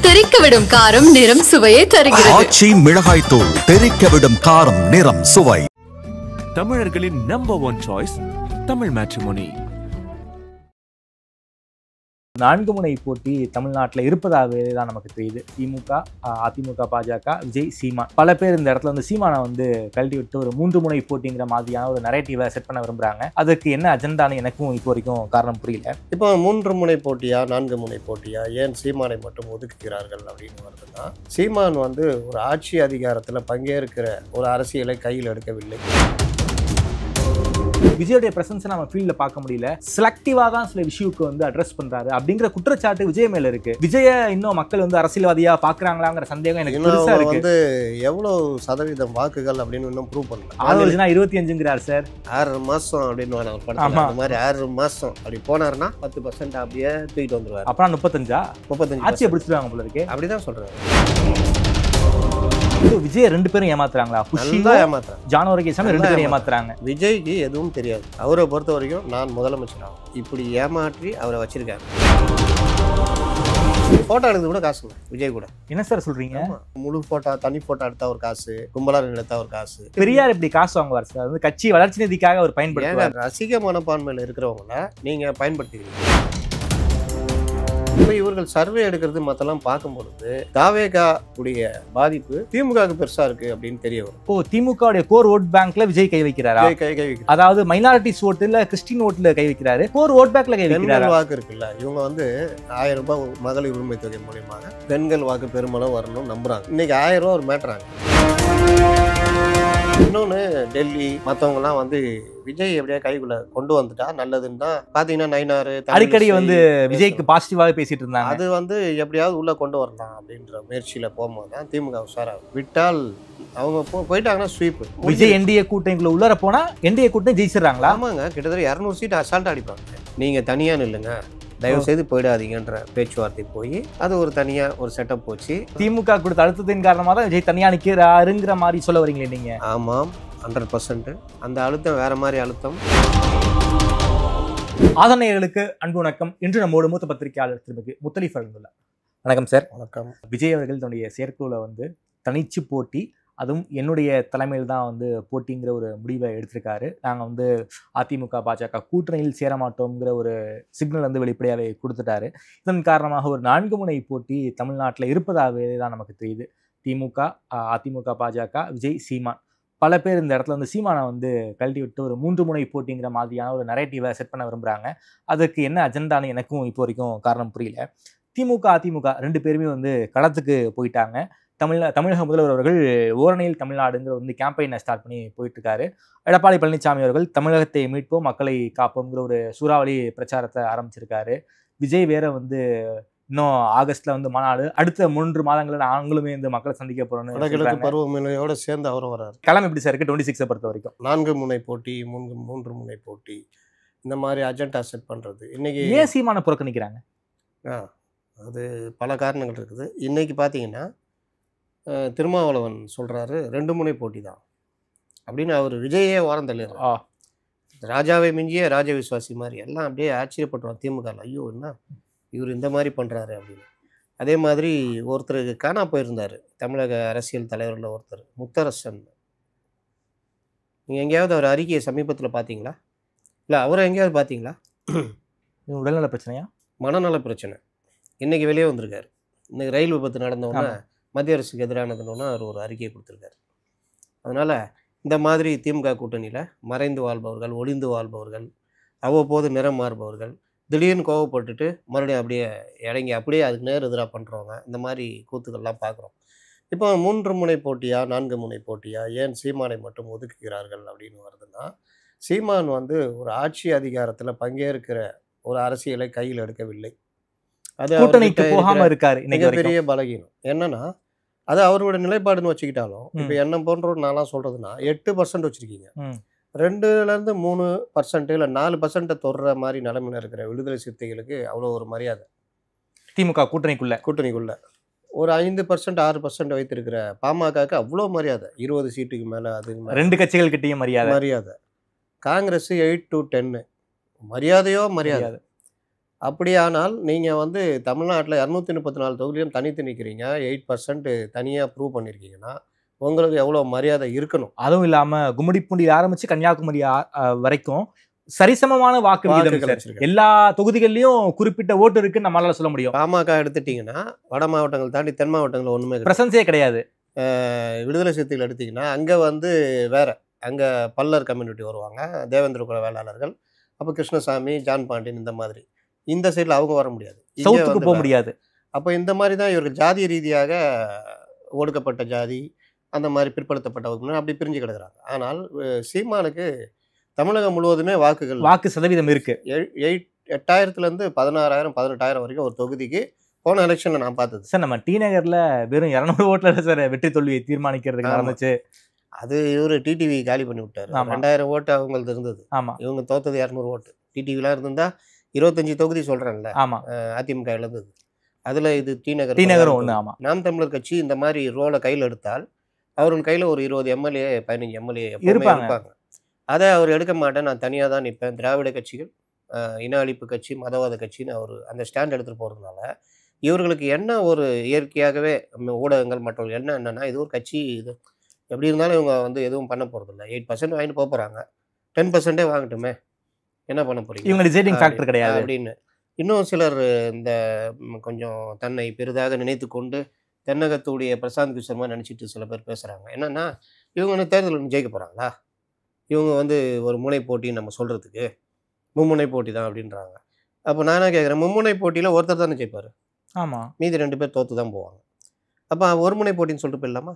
தெறிக்கவிடும் காரம் நிறம் சுவையை தருகிறது. ஆச்சி மிளகாய் தூள் தெறிக்கவிடும் காரம் நிறம் சுவை. தமிழர்களின் நம்பர் 1 சாய்ஸ் தமிழ் மேட்ரிமோனி. 4 முனை போட்டி தமிழ்நாட்டில் இருப்பதாகவே தான் நமக்கு தெரியுது. திமுக, அதிமுக, பாஜக, விஜய், சீமான். பல பேர் இந்த இடத்துல வந்து சீமானை வந்து கழட்டி விட்டு ஒரு 3 முனை போட்டிங்கிற மாதிரியான ஒரு நரேட்டிவை செட் பண்ண விரும்புறாங்க. அதுக்கு என்ன அஜெண்டான்னு எனக்கும் இப்போ வரைக்கும் காரணம் புரியல. இப்போ 3 முனை போட்டியா 4 முனை போட்டியா, ஏன் சீமானை மட்டும் ஒதுக்குகிறார்கள் அப்படின்னு வருதுன்னா, சீமான் வந்து ஒரு ஆட்சி அதிகாரத்தில் பங்கேற்கிற ஒரு அரசியலை கையில் எடுக்கவில்லை. விஜயோடைய பிரசன்ஸை நம்ம ஃபீல்டில் பார்க்க முடியல. செலக்டிவா தான் சில விஷயத்துக்கு வந்து அட்ரஸ் பண்றாரு அப்படிங்கிற குற்றச்சாட்டு விஜய் மேல இருக்கு. விஜய இன்னும் மக்கள் வந்து அரசியல்வாதியா பாக்குறாங்களாங்கிற சந்தேகம் எனக்கு பெருசா இருக்கு. வந்து எவ்வளவு சதவீதம் வாக்குகள் அப்படின்னு இன்னும் ப்ரூவ் பண்ணல. 25ங்கிறார் சார். 6 மாசம் அப்படின்னு ஒரு படம் அந்த மாதிரி 6 மாசம் அப்படி போனாருன்னா 10% அப்படியே தூக்கிட்டு வந்துருவாரு. அப்புறம் 35 ஆட்சியை பிடிச்சிருவாங்க போல இருக்கு. அப்படிதான் சொல்றாரு. விஜய் 2 பேரும் ஏமாத்துறாங்களா? ஜானவரி 2 பேரும் ஏமாத்துறாங்க. விஜய்க்கு எதுவும் தெரியாது. அவரை பொறுத்த வரைக்கும் நான் முதலமைச்சர் ஆகும் இப்படி ஏமாற்றி அவரை வச்சிருக்காரு. போட்டோ எடுத்து கூட காசு விஜய் கூட. என்ன சார் சொல்றீங்க? முழு போட்டோ, தனி போட்டோ எடுத்தா ஒரு காசு, கும்பலா எடுத்தா ஒரு காசு. பெரியார் இப்படி காசு வாங்குவார் சார்? அது கட்சி வளர்ச்சி நிதிக்காக அவர் பயன்படுத்துவார். ரசிக மனப்பான்மையில இருக்கிறவங்கள நீங்க பயன்படுத்திக்கிறீங்க. இப்போ இவர்கள் சர்வே எடுக்கிறது மத்தெல்லாம் பார்க்கும்பொழுது தாவேகா உடைய பாதிப்பு திமுகவுக்கு பெருசா இருக்கு அப்படின்னு தெரிய வரும். ஓ, திமுக கோர் ஓட் பேங்க்ல விஜய் கை வைக்கிறாரா? அதாவது மைனாரிட்டிஸ் ஓட்டுல, கிறிஸ்டின் ஓட்டுல கை வைக்கிறாரு, கோர் ஓட் பேங்க்ல கை வைக்கிறாரு. வாக்கு இருக்குல்ல, இவங்க வந்து 1000 ரூபாய் மகளிர் உரிமை தொகை மூலியமாக பெண்கள் வாக்கு பெருமளவு வரணும் நம்புறாங்க. இன்னைக்கு 1000 ரூபாய் ஒரு மேட்டராங்க. இன்னொன்னு, டெல்லி மற்றவங்கலாம் வந்து விஜய் எப்படியா கைக்குள்ள கொண்டு வந்துட்டா நல்லதுன்னு தான் பாத்தீங்கன்னா நயினாரு அடிக்கடி வந்து விஜய்க்கு பாசிட்டிவாக பேசிட்டு இருந்தாங்க. அது வந்து எப்படியாவது உள்ள கொண்டு வரலாம் அப்படின்ற முயற்சியில போகும்போது தான் திமுக உஷாரா விட்டால் அவங்க போயிட்டாங்கன்னா ஸ்வீப். விஜய் என்டிஏ கூட்டணிக்குள்ள உள்ளர போனா என்டிஏ கூட்டணி ஜெயிச்சிடறாங்களா? ஆமாங்க, கிட்டத்தட்ட 200 சீட் அசால்ட் அடிப்பாங்க. நீங்க தனியா நில்லுங்க, தயவு செய்து போயிடாதீங்கன்ற பேச்சுவார்த்தை போய் அது ஒரு தனியா ஒரு செட்டப் போச்சு. திமுக கொடுத்த அழுத்தத்தின் காரணமாக தான் விஜய் தனியா நிற்கிறாருங்கிற மாதிரி சொல்ல வரீங்களே நீங்க? ஆமாம், 100%. அந்த அழுத்தம் வேற மாதிரி அழுத்தம். ஆதரணையர்களுக்கு அன்பு வணக்கம். இன்று நம்மோடு மூத்த பத்திரிகையாளர் திருமிகு முத்தலீஃப் அழகுல்லா. வணக்கம் சார். வணக்கம். விஜய் அவர்கள் தன்னுடைய செயற்குழுல வந்து தனிச்சு போட்டி, அதுவும் என்னுடைய தலைமையில் தான் வந்து போட்டிங்கிற ஒரு முடிவை எடுத்திருக்காரு. நாங்கள் வந்து அதிமுக பாஜக கூட்டணியில் சேரமாட்டோங்கிற ஒரு சிக்னல் வந்து வெளிப்படையாகவே கொடுத்துட்டாரு. இதன் காரணமாக ஒரு 4 முனை போட்டி தமிழ்நாட்டில் இருப்பதாகவே தான் நமக்கு தெரியுது. திமுக, அதிமுக, பாஜக, விஜய், சீமான். பல பேர் இந்த இடத்துல வந்து சீமானை வந்து கழட்டி விட்டு ஒரு 3 முனை போட்டிங்கிற மாதிரியான ஒரு நரேட்டிவை செட் பண்ண விரும்புகிறாங்க. அதுக்கு என்ன அஜெண்டான்னு எனக்கும் இப்போ வரைக்கும் காரணம் புரியல. திமுக, அதிமுக 2 பேருமே வந்து களத்துக்கு போயிட்டாங்க. தமிழக முதல்வர் அவர்கள் ஓரணையில் தமிழ்நாடுங்கிற வந்து கேம்பெயினை ஸ்டார்ட் பண்ணி போயிட்டு இருக்காரு. எடப்பாடி பழனிசாமி அவர்கள் தமிழகத்தை மீட்போம், மக்களை காப்போம்ங்கிற ஒரு சூறாவளி பிரச்சாரத்தை ஆரம்பிச்சிருக்காரு. விஜய் வேற வந்து இன்னும் ஆகஸ்ட்ல வந்து மாநாடு, அடுத்த 3 மாதங்களில் நாங்களுமே இந்த மக்களை சந்திக்க போறோம்னு பருவமழையோட சேர்ந்து அவரும் வர்றாரு. கிளம்பி எப்படி சார் இருக்கு 26 பொறுத்த வரைக்கும்? 4 முனை போட்டி, 3 முனை போட்டி, இந்த மாதிரி அஜெண்டா செட் பண்றது. இன்னைக்கு ஏன் சீமானை புறக்கணிக்கிறாங்க? அது பல காரணங்கள் இருக்குது. இன்னைக்கு பார்த்தீங்கன்னா திருமாவளவன் சொல்றாரு 2 முனை போட்டி தான் அப்படின்னு. அவர் விஜயே ஓரம் தள்ளிடுறாரு. ராஜாவை மிஞ்சிய ராஜ விசுவாசி மாதிரி எல்லாம் அப்படியே ஆச்சரியப்படுறோம் திமுக. ஐயோ, என்ன இவர் இந்த மாதிரி பண்றாரு அப்படின்னு. அதே மாதிரி ஒருத்தருக்கு காணா போயிருந்தாரு தமிழக அரசியல் தலைவரில் ஒருத்தர், முத்தரசன். நீங்கள் எங்கேயாவது அவர் அறிக்கையை சமீபத்தில் பார்த்தீங்களா? இல்லை அவரை எங்கேயாவது பார்த்தீங்களா? உடல்நல பிரச்சனையா? மனநல பிரச்சனை. இன்னைக்கு வெளியே வந்திருக்காரு. இன்னைக்கு ரயில் விபத்து நடந்தோன்னா மத்திய அரசுக்கு எதிரானதுன்னு அவர் ஒரு அறிக்கையை கொடுத்துருக்காரு. அதனால் இந்த மாதிரி திமுக கூட்டணியில் மறைந்து வாழ்பவர்கள், ஒளிந்து வாழ்பவர்கள், அவ்வப்போது நிறம் மாறுபவர்கள், திடீர்னு கோவப்பட்டுட்டு மறுபடியும் அப்படியே இறங்கி அப்படியே அதுக்கு நேர் எதிராக பண்ணுறவங்க, இந்த மாதிரி கூத்துக்கள்லாம் பார்க்குறோம். இப்போ 3 முனை போட்டியா 4 முனை போட்டியா, ஏன் சீமானை மட்டும் ஒதுக்குகிறார்கள் அப்படின்னு வருதுன்னா, சீமான் வந்து ஒரு ஆட்சி அதிகாரத்தில் பங்கேற்கிற ஒரு அரசியலை கையில் எடுக்கவில்லை. அது கூட்டணிக்கு போகாமல் இருக்காரு. மிகப்பெரிய பலகீனம் என்னன்னா, அது அவரோட நிலைப்பாடுன்னு வச்சுக்கிட்டாலும், இப்போ என்ன போன்ற நான்லாம் சொல்றதுன்னா 8% வச்சிருக்கீங்க. 2-3% இல்லை 4% தொடுற மாதிரி நிலைமையில இருக்கிற விடுதலை சிறுத்தைகளுக்கு அவ்வளோ ஒரு மரியாதை. திமுக கூட்டணிக்குள்ள ஒரு 5% 6% வைத்திருக்கிற பாமகக்கு அவ்வளோ மரியாதை. 20 சீட்டுக்கு மேலே. அது 2 கட்சிகள் கிட்டேயும் மரியாதை. காங்கிரஸ் 8 to 10 மரியாதையோ மரியாதை. அப்படியானால் நீங்கள் வந்து தமிழ்நாட்டில் 234 தொகுதியிலும் தனித்து நிற்கிறீங்க, 8% தனியாக ப்ரூவ் பண்ணியிருக்கீங்கன்னா உங்களுக்கு எவ்வளோ மரியாதை இருக்கணும். அதுவும் இல்லாம கும்மிடிப்பூண்டியில் ஆரம்பிச்சு கன்னியாகுமரி வரைக்கும் சரிசமமான வாக்கு விகிதம் சார். வச்சிருக்காங்க. எல்லா தொகுதிகள்லயும் குறிப்பிட்ட ஓட்டு இருக்குன்னு நம்மளால சொல்ல முடியும். பாமக எடுத்துட்டிங்கன்னா வட மாவட்டங்கள் தாண்டி தென் மாவட்டங்கள் ஒன்றுமே கிடையாது. பிரசன்ஸே கிடையாது. விடுதலை சிறுத்தைகள் எடுத்திங்கன்னா அங்கே வந்து வேற, அங்கே பல்லர் கம்யூனிட்டி வருவாங்க, தேவேந்திர குல வேளாளர்கள், அப்போ கிருஷ்ணசாமி, ஜான் பாண்டியன், இந்த மாதிரி. இந்த சைடில் அவங்க வர முடியாது, சவுத்துக்கு போக முடியாது. அப்போ இந்த மாதிரி தான் இவர்கள் ஜாதி ரீதியாக ஒடுக்கப்பட்ட ஜாதி, அந்த மாதிரி பிற்படுத்தப்பட்ட வகுப்பினர் அப்படி பிரிஞ்சு கிடக்குறாங்க. ஆனால் சீமானுக்கு தமிழகம் முழுவதுமே வாக்கு சதவீதம் இருக்கு. 8,000லேருந்து 16,000 18,000 வரைக்கும் ஒரு தொகுதிக்கு போன எலெக்ஷன்ல நான் பார்த்தது சார். நம்ம டி நகர்ல வெறும் 200 ஓட்டுல சார் வெற்றி தோல்வியை தீர்மானிக்கிறதுக்கு நடந்துச்சு. அது இவரு டிடிவி காலி பண்ணி விட்டாரு. 2,000 ஓட்டு அவங்களுக்கு இருந்தது. ஆமா, இவங்க தோத்தது 200 ஓட்டு. டிடிவிலாம் இருந்தா 25 தொகுதி சொல்றாங்கல்ல. ஆமா, அதிமுக இழந்தது. அதுல இது டி நகர் ஒண்ணு. ஆமா, நாம் தமிழர் கட்சி இந்த மாதிரி ரோலை கையில் எடுத்தால் அவர்கள் கையில ஒரு 20 எம்எல்ஏ 15 எம்எல்ஏ இருப்பாங்க. அதை அவர் எடுக்க மாட்டேன், நான் தனியாக தான் நிற்பேன், திராவிட கட்சிகள், இன அழிப்பு கட்சி, மதவாத கட்சின்னு அவர் அந்த ஸ்டாண்ட் எடுத்துகிட்டு போகிறதுனால இவர்களுக்கு என்ன ஒரு இயற்கையாகவே ஊடகங்கள் மற்றவர்கள் என்னன்னா இது ஒரு கட்சி, இது எப்படி இருந்தாலும் இவங்க வந்து எதுவும் பண்ண போகிறதில்ல, 8% வாங்கிட்டு போக போகிறாங்க, 10% வாங்கட்டுமே, என்ன பண்ண போகிறீங்க, இவங்க டிசைடிங் ஃபேக்டர் கிடையாது அப்படின்னு இன்னும் சிலர் இந்த கொஞ்சம் தன்னை பெரிதாக நினைத்து கொண்டு தென்னகத்துடைய பிரசாந்த் கிஷோர் நினச்சிட்டு சில பேர் பேசுகிறாங்க. என்னென்னா இவங்க தேர்தலில் ஜெயிக்க போகிறாங்களா, இவங்க வந்து ஒரு முனை போட்டின்னு நம்ம சொல்கிறதுக்கு மும்முனை போட்டி தான் அப்படின்றாங்க. அப்போ நானே கேட்குறேன், மும்முனை போட்டியில் ஒருத்தர் தானே ஜெயிப்பார். ஆமாம், மீதி 2 பேர் தோற்று தான் போவாங்க. அப்போ ஒரு முனை போட்டின்னு சொல்லிட்டு போயிடலாமா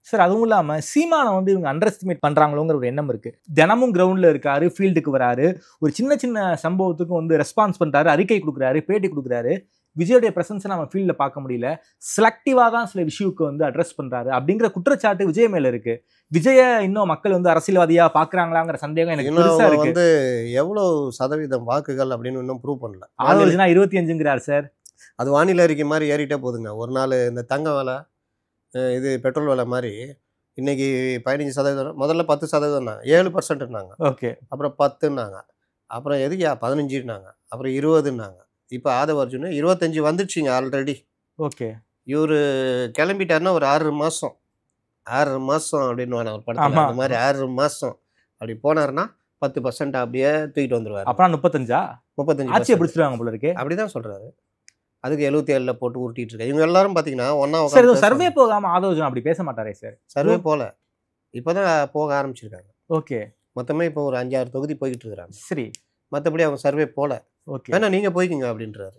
சார்? அதுவும் இல்லாமல் சீமானை வந்து இவங்க அண்டர் எஸ்டிமேட் பண்ணுறாங்களோங்கிற ஒரு எண்ணம் இருக்குது. தினமும் கிரவுண்டில் இருக்காரு, ஃபீல்டுக்கு வராரு, ஒரு சின்ன சின்ன சம்பவத்துக்கும் வந்து ரெஸ்பான்ஸ் பண்ணுறாரு, அறிக்கை கொடுக்குறாரு, பேட்டி கொடுக்குறாரு. விஜயோடைய பிரசன்ஸை நம்ம ஃபீல்டில் பார்க்க முடியல. செலக்டிவாக தான் சில விஷயத்துக்கு வந்து அட்ரஸ் பண்ணுறாரு அப்படிங்கிற குற்றச்சாட்டு விஜய் மேலே இருக்குது. விஜய இன்னும் மக்கள் வந்து அரசியல்வாதியாக பார்க்குறாங்களாங்கிற சந்தேகம் எனக்கு பெருசாக இருக்கு. வந்து எவ்வளோ சதவீதம் வாக்குகள் அப்படின்னு இன்னும் ப்ரூவ் பண்ணல. 25ங்கிறார் சார். அது வானிலை அறிக்கை மாதிரி ஏறிட்டே போகுதுங்க. ஒரு நாள் இந்த தங்க விலை, இது பெட்ரோல் விலை மாதிரி இன்னைக்கு 15%, முதல்ல 10%, 7%னாங்க, ஓகே, அப்புறம் 10ன்னாங்க, அப்புறம் எதுக்கு 15ன்னாங்க, அப்புறம் 20ன்னாங்க, இப்போ ஆதவ அர்ஜுன் 25 வந்துடுச்சிங்க ஆல்ரெடி. ஓகே, இவர் கிளம்பிட்டாருன்னா ஒரு 6 மாதம் அப்படின்னு ஒரு படத்தில் அந்த மாதிரி 6 மாதம் அப்படி போனாருன்னா 10% அப்படியே தூக்கிட்டு வந்துடுவார். அப்புறம் 35 ஆட்சியை பிடிச்சிருவாங்க போல இருக்கு, அப்படிதான் சொல்றாரு. அதுக்கு 77ல் போட்டு உருட்டிட்டு இருக்காரு. இவங்க எல்லாரும் பார்த்தீங்கன்னா ஒன்னா சர்வே போகாம ஆதோஜன் அப்படி பேச மாட்டாரே சார். சர்வே போல இப்போதான் போக ஆரம்பிச்சிருக்காங்க. ஓகே, மொத்தமே இப்போ ஒரு 5-6 தொகுதி போய்கிட்டு இருக்கிறாங்க. சரி, மற்றபடி அவங்க சர்வே போல. ஓகே, வேணா நீங்க போய்க்குங்க அப்படின்றாரு.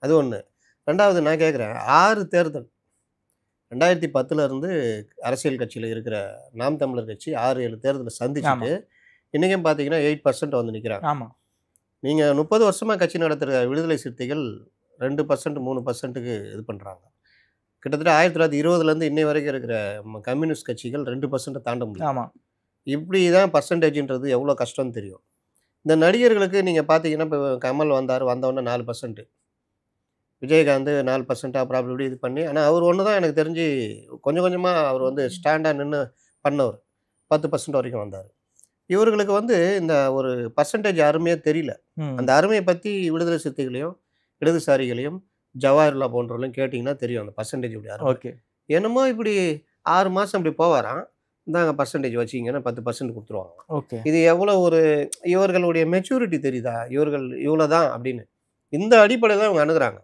அது ஒன்று. ரெண்டாவது நான் கேட்குறேன், 6 தேர்தல் 2010 இருந்து அரசியல் கட்சியில் இருக்கிற நாம் தமிழர் கட்சி 6-7 தேர்தலை சந்திச்சுட்டு இன்றைக்கும் பார்த்தீங்கன்னா 8% வந்து நிற்கிறாங்க. ஆமாம், நீங்கள் 30 வருஷமாக கட்சி நடத்துகிற விடுதலை சிறுத்தைகள் 2% 3%க்கு இது பண்ணுறாங்க. கிட்டத்தட்ட 1920லேருந்து இன்னை வரைக்கும் இருக்கிற கம்யூனிஸ்ட் கட்சிகள் 2% தாண்ட முடியும். ஆமாம், இப்படி தான் பர்சன்டேஜ்ன்றது எவ்வளோ கஷ்டம்னு தெரியும். இந்த நடிகர்களுக்கு நீங்கள் பார்த்தீங்கன்னா இப்போ கமல் வந்தவொடனே 4%, விஜயகாந்த் 4%, அப்புறம் அப்படி இப்படி இது பண்ணி, ஆனால் அவர் ஒன்று தான் எனக்கு தெரிஞ்சு கொஞ்சம் கொஞ்சமாக அவர் வந்து ஸ்டாண்டாக நின்று பண்ணவர் 10% வரைக்கும் வந்தார். இவர்களுக்கு வந்து இந்த ஒரு பர்சன்டேஜ் அருமையாக தெரியல. அந்த அருமையை பற்றி விடுதலை சிறுத்தைகளையும் இடதுசாரிகளையும் ஜவாஹர்லா போன்றவர்களையும் கேட்டிங்கன்னா தெரியும் அந்த பர்சன்டேஜ் இப்படி அருமை. ஓகே, என்னமோ இப்படி 6 மாதம் இப்படி போவாராம், இந்தாங்க பர்சன்டேஜ் வச்சிங்கன்னா 10% கொடுத்துருவாங்க. ஓகே, இது எவ்வளோ ஒரு இவர்களுடைய மெச்சூரிட்டி தெரியுதா, இவர்கள் இவ்வளோ தான் அப்படின்னு இந்த அடிப்படையில் தான் இவங்க அணுகுறாங்க.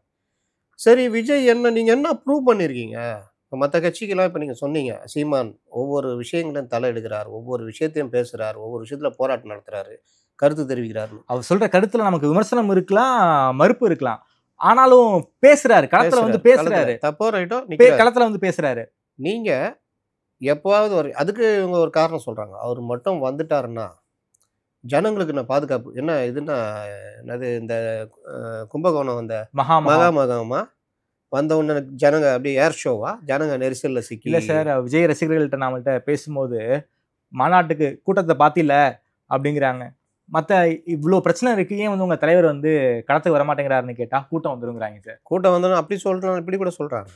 சரி, விஜய் நீங்கள் என்ன ப்ரூவ் பண்ணியிருக்கீங்க? இப்போ மற்ற கட்சிக்கெல்லாம் இப்போ நீங்கள் சொன்னீங்க, சீமான் ஒவ்வொரு விஷயங்களையும் தலை எடுக்கிறார், ஒவ்வொரு விஷயத்தையும் பேசுகிறார், ஒவ்வொரு விஷயத்தில் போராட்டம் நடத்துகிறாரு, கருத்து தெரிவிக்கிறார். அவர் சொல்கிற கருத்தில் நமக்கு விமர்சனம் இருக்கலாம், மறுப்பு இருக்கலாம், ஆனாலும் பேசுகிறாரு, களத்தில் வந்து பேசுகிறாரு. தப்போ ரைட்டோ களத்தில் வந்து பேசுகிறாரு. நீங்கள் எப்போவாவது அதுக்கு இவங்க ஒரு காரணம் சொல்கிறாங்க, அவர் மட்டும் வந்துட்டாருன்னா ஜனங்களுக்கு நான் பாதுகாப்பு என்ன இதுன்னா என்னது, இந்த கும்பகோணம் வந்த மகாமகமா வந்த உடனே ஜனங்க அப்படியே ஏர் ஷோவா, ஜனங்க நெரிசலில் சிக்கி. இல்லை சார், விஜய் ரசிகர்கள்ட்ட நம்மள்கிட்ட பேசும்போது மாநாட்டுக்கு கூட்டத்தை பார்த்தில அப்படிங்கிறாங்க. மற்ற இவ்வளோ பிரச்சனை இருக்கு, ஏன் வந்து உங்கள் தலைவர் வந்து களத்துக்கு வரமாட்டேங்கிறாருன்னு கேட்டால் கூட்டம் வந்துருங்கிறாங்க சார். கூட்டம் வந்தோன்னா அப்படி சொல்கிறாங்க, இப்படி கூட சொல்கிறாங்க.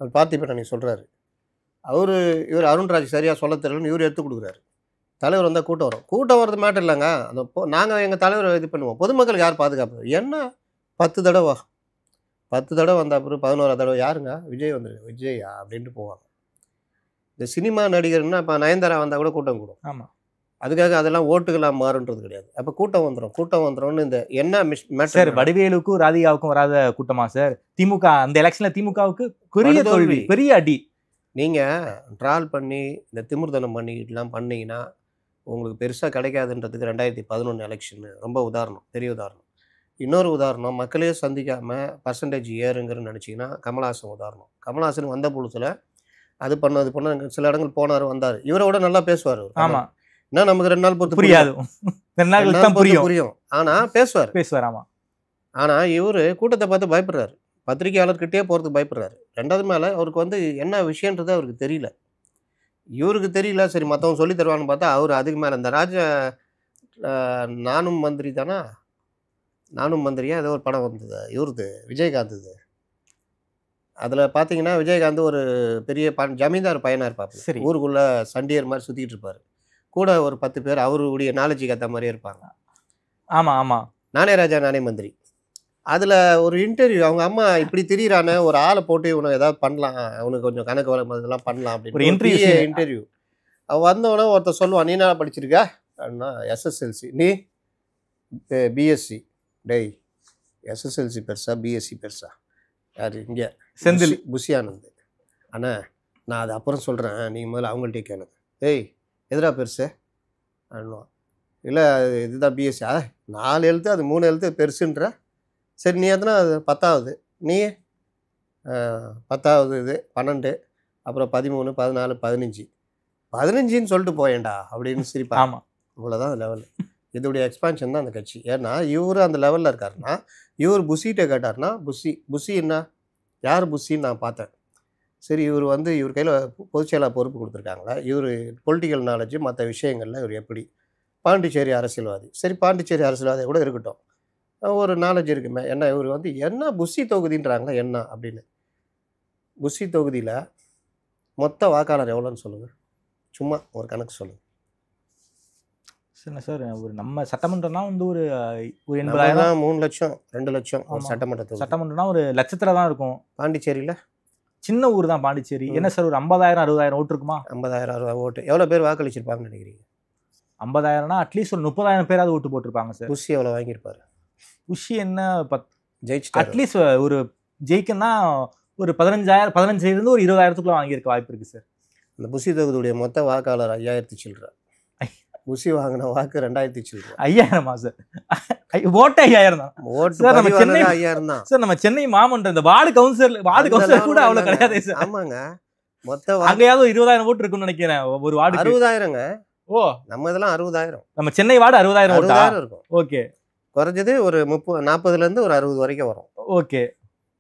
அவர் பார்த்திபன் நீ சொல்கிறாரு, இவர் அருண்ராஜ் சரியாக சொல்ல தெரியலன்னு இவர் எடுத்து கொடுக்குறாரு. தலைவர் வந்தால் கூட்டம் வரும், கூட்டம் வர்றது மேட்டர் இல்லைங்க, அந்த நாங்கள் எங்கள் தலைவரை இது பண்ணுவோம், பொதுமக்களுக்கு யார் பாதுகாப்பு? என்ன 10 தடவை 10 தடவை வந்த அப்புறம் 11ஆவது தடவை யாருங்க விஜய் வந்துருக்கு விஜயா அப்படின்ட்டு போவாங்க. இந்த சினிமா நடிகர்னா இப்போ நயன்தாரா வந்தால் கூட கூட்டம் கூடும். ஆமாம். அதுக்காக அதெல்லாம் ஓட்டுகளாக மாறுன்றது கிடையாது. அப்போ கூட்டம் வந்துடும்னு இந்த என்ன சார் வடிவேலுக்கும் ராதிகாவுக்கும் வராத கூட்டமா சார் திமுக அந்த எலெக்ஷன்ல திமுகவுக்கு பெரிய தோல்வி, பெரிய அடி. நீங்கள் ட்ரால் பண்ணி இந்த திமிர்தனம் பண்ணிக்கிட்டுலாம் பண்ணீங்கன்னா உங்களுக்கு பெருசாக கிடைக்காதுன்றதுக்கு 2011 எலெக்ஷனு ரொம்ப உதாரணம், பெரிய உதாரணம். இன்னொரு உதாரணம், மக்களே சந்திக்காமல் பர்சன்டேஜ் ஏறுங்கன்னு நினச்சிங்கன்னா கமல்ஹாசன் உதாரணம். கமல்ஹாசன் வந்த புதுசில் அது பண்ண சில இடங்கள் போனார் வந்தார், இவரோட நல்லா பேசுவார். ஆமாம். ஏன்னா நமக்கு 2 நாள் பொறுத்து புரியாது, 2 நாள் தான் புரியும். ஆனால் பேசுவார். ஆமாம். ஆனால் இவர் கூட்டத்தை பார்த்து பயப்படுறாரு, பத்திரிகையாளர்கிட்டே போகிறதுக்கு பயப்படுறாரு. ரெண்டாவது மேலே அவருக்கு வந்து என்ன விஷயன்றது அவருக்கு தெரியல. இவருக்கு தெரியல, சரி மற்றவங்க சொல்லி தருவான்னு பார்த்தா அவர் அதுக்கு மேலே இந்த நானும் மந்திரி தானா, நானும் மந்திரியா ஏதோ ஒரு படம் வந்தது இவருது விஜயகாந்த். அதில் பார்த்தீங்கன்னா விஜயகாந்த் ஒரு பெரிய ஜமீன்தார் பையனாக இருப்பார். சரி. ஊருக்குள்ளே சண்டியர் மாதிரி சுற்றிட்டு இருப்பார். கூட ஒரு 10 பேர் அவருடைய நாலேஜுக்கு ஏற்ற மாதிரியே இருப்பாங்க. ஆமாம் ஆமாம். நானே ராஜா நானே மந்திரி. அதில் ஒரு இன்டர்வியூ, அவங்க அம்மா இப்படி திடீரான ஒரு ஆளை போட்டு இவனை ஏதாவது பண்ணலாம், அவனுக்கு கொஞ்சம் கணக்கு வழக்கு இதெல்லாம் பண்ணலாம் அப்படின்னு இன்டர்வியூ. அவன் வந்தவொடனே ஒருத்தர் சொல்லுவான், நீ என்ன படிச்சிருக்க அப்படின்னா SSLC, நீ BSc. டேய் SSLC பெருசா பிஎஸ்சி பெருசா? யார் இங்கே? செந்தில் புஷி ஆனந்த். அண்ணா நான் அது அப்புறம் சொல்கிறேன், நீங்கள் முதல்ல அவங்கள்ட்டே கேளுங்க. ஏய் எதிரா பெருசு அப்படின்வான். இல்லை இதுதான் BSc. 4 எழுத்து அது 3 எழுத்து பெருசுன்ற. சரி நீ எத்தனா அது 10வது, நீ 10வது இது 12, அப்புறம் 13, 14, 15ன்னு சொல்லிட்டு போயேன்டா அப்படின்னு சிரிப்பா. ஆமாம். இவ்வளோதான் லெவல். இதோடைய எக்ஸ்பான்ஷன் தான் அந்த கட்சி. ஏன்னா இவர் அந்த லெவலில் இருக்காருன்னா, இவர் புஷிகிட்ட கேட்டார்னா புஷி என்ன யார் புஷின்னு நான் பார்த்தேன். சரி இவர் வந்து இவர் கையில் பொதுச்செயலாளர் பொறுப்பு கொடுத்துருக்காங்களா, இவர் பொலிட்டிக்கல் நாலேஜ் மற்ற விஷயங்கள்ல இவர் எப்படி, பாண்டிச்சேரி அரசியல்வாதி, சரி பாண்டிச்சேரி அரசியல்வாதி கூட இருக்கட்டும், ஒரு நாலேஜ் இருக்குமே. என்ன இவர் வந்து என்ன புஷி தொகுதின்றாங்களா என்ன அப்படின்னு. புஷி தொகுதியில் மொத்த வாக்காளர் எவ்வளோன்னு சொல்லுங்கள், சும்மா ஒரு கணக்கு சொல்லுங்கள். சார் ஒரு நம்ம சட்டமன்றம்னா வந்து ஒரு 80,000, 3 லட்சம் 2 லட்சம் சட்டமன்றம்னா ஒரு லட்சத்துல தான் இருக்கும். பாண்டிச்சேரியில் சின்ன ஊர் தான் பாண்டிச்சேரி. என்ன சார் ஒரு 50,000 60,000 ஓட்டு இருக்குமா? 50,000 60,000 ஓட்டு. எவ்வளோ பேர் வாக்களிச்சிருப்பாங்கன்னு நினைக்கிறீங்க? 50,000னா அட்லீஸ்ட் ஒரு 30,000 பேராவது ஓட்டு போட்டிருப்பாங்க சார். புஷி எவ்வளோ வாங்கியிருப்பாரு? புஷி என்ன ஜெயிச்சிட்டாரு. அட்லீஸ்ட் ஒரு ஜெயிக்கன்னா ஒரு 15,000 ஒரு 20,000க்குள்ள வாங்கியிருக்க வாய்ப்பு இருக்கு சார். அந்த புஷி தொகுதியுடைய மொத்த வாக்காளர் 5000 சில்லற. புஷி வாங்கின வாக்கு 2000 சில்லற. 5000மா சார்? ஓட்டு 5000 தான். ஓட்டு நம்ம சென்னை 5000 தான் சார். நம்ம சென்னை மாமன்ற இந்த வார்டு கவுன்சிலர் கூட அவ்வளவு கிடையாது சார். ஆமாங்க. மொத்த அங்கயாவது 20,000 ஓட்டு இருக்குன்னு நினைக்கிறேன் ஒரு வார்டு. 60,000ங்க. ஓ நம்ம இதெல்லாம் 60,000. நம்ம சென்னை வார்டு 60,000 இருக்கும். ஓகே. குறைஞ்சது ஒரு 40லேருந்து ஒரு 60 வரைக்கும் வரும். ஓகே.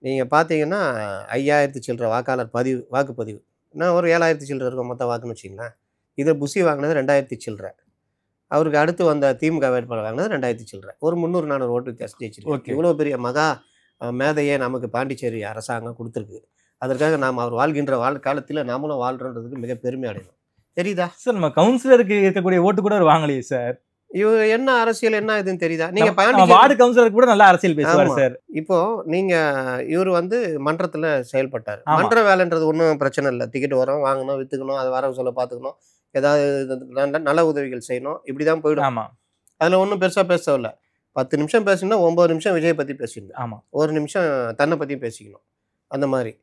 நீங்கள் பார்த்தீங்கன்னா 5000 சில்லற வாக்காளர் வாக்குப்பதிவு. நான் ஒரு 7,000 சில்லற இருக்கும் மொத்த வாக்குன்னு வச்சிங்களேன். இதில் புஷி வாங்கினது 2000 சில்லற. அவருக்கு அடுத்து வந்த திமுக வேட்பாளர் வாங்கினது 2000 சில்லற. ஒரு 300-400 ஓட்டு வித்தியாசம் ஜெயிச்சிருக்கு. இவ்வளோ பெரிய மகா மேதையே நமக்கு பாண்டிச்சேரி அரசாங்கம் கொடுத்துருக்கு. அதற்காக நாம் அவர் வாழ்கின்ற காலத்தில் நாமளும் வாழ்றோன்றதுக்கு மிக பெருமை அடையணும். தெரியுதா சார்? நம்ம கவுன்சிலருக்கு இருக்கக்கூடிய ஓட்டு கூட ஒரு வாங்கலையே சார். இவர் என்ன அரசியல் என்ன இதுன்னு தெரியுதா? நீங்க வார்டு கவுன்சிலருக்கு கூட நல்லா அரசியல் பேசுவார் சார். இப்போ நீங்க இவர் வந்து மன்றத்துல செயல்பட்டார். மன்ற வேலைன்றது ஒன்றும் பிரச்சனை இல்லை. டிக்கெட் வரும், வாங்கணும், வித்துக்கணும், அது வரவு சொல்ல பார்த்துக்கணும், ஏதாவது நல்ல உதவிகள் செய்யணும், இப்படிதான் போயிடும். ஆமா. அதுல ஒன்றும் பெருசா பேசவில்லை. 10 நிமிஷம் பேசினா 9 நிமிஷம் விஜய் பத்தி பேசிடணும். ஆமா. 1 நிமிஷம் தன்னை பத்தியும் பேசிக்கணும். அந்த மாதிரி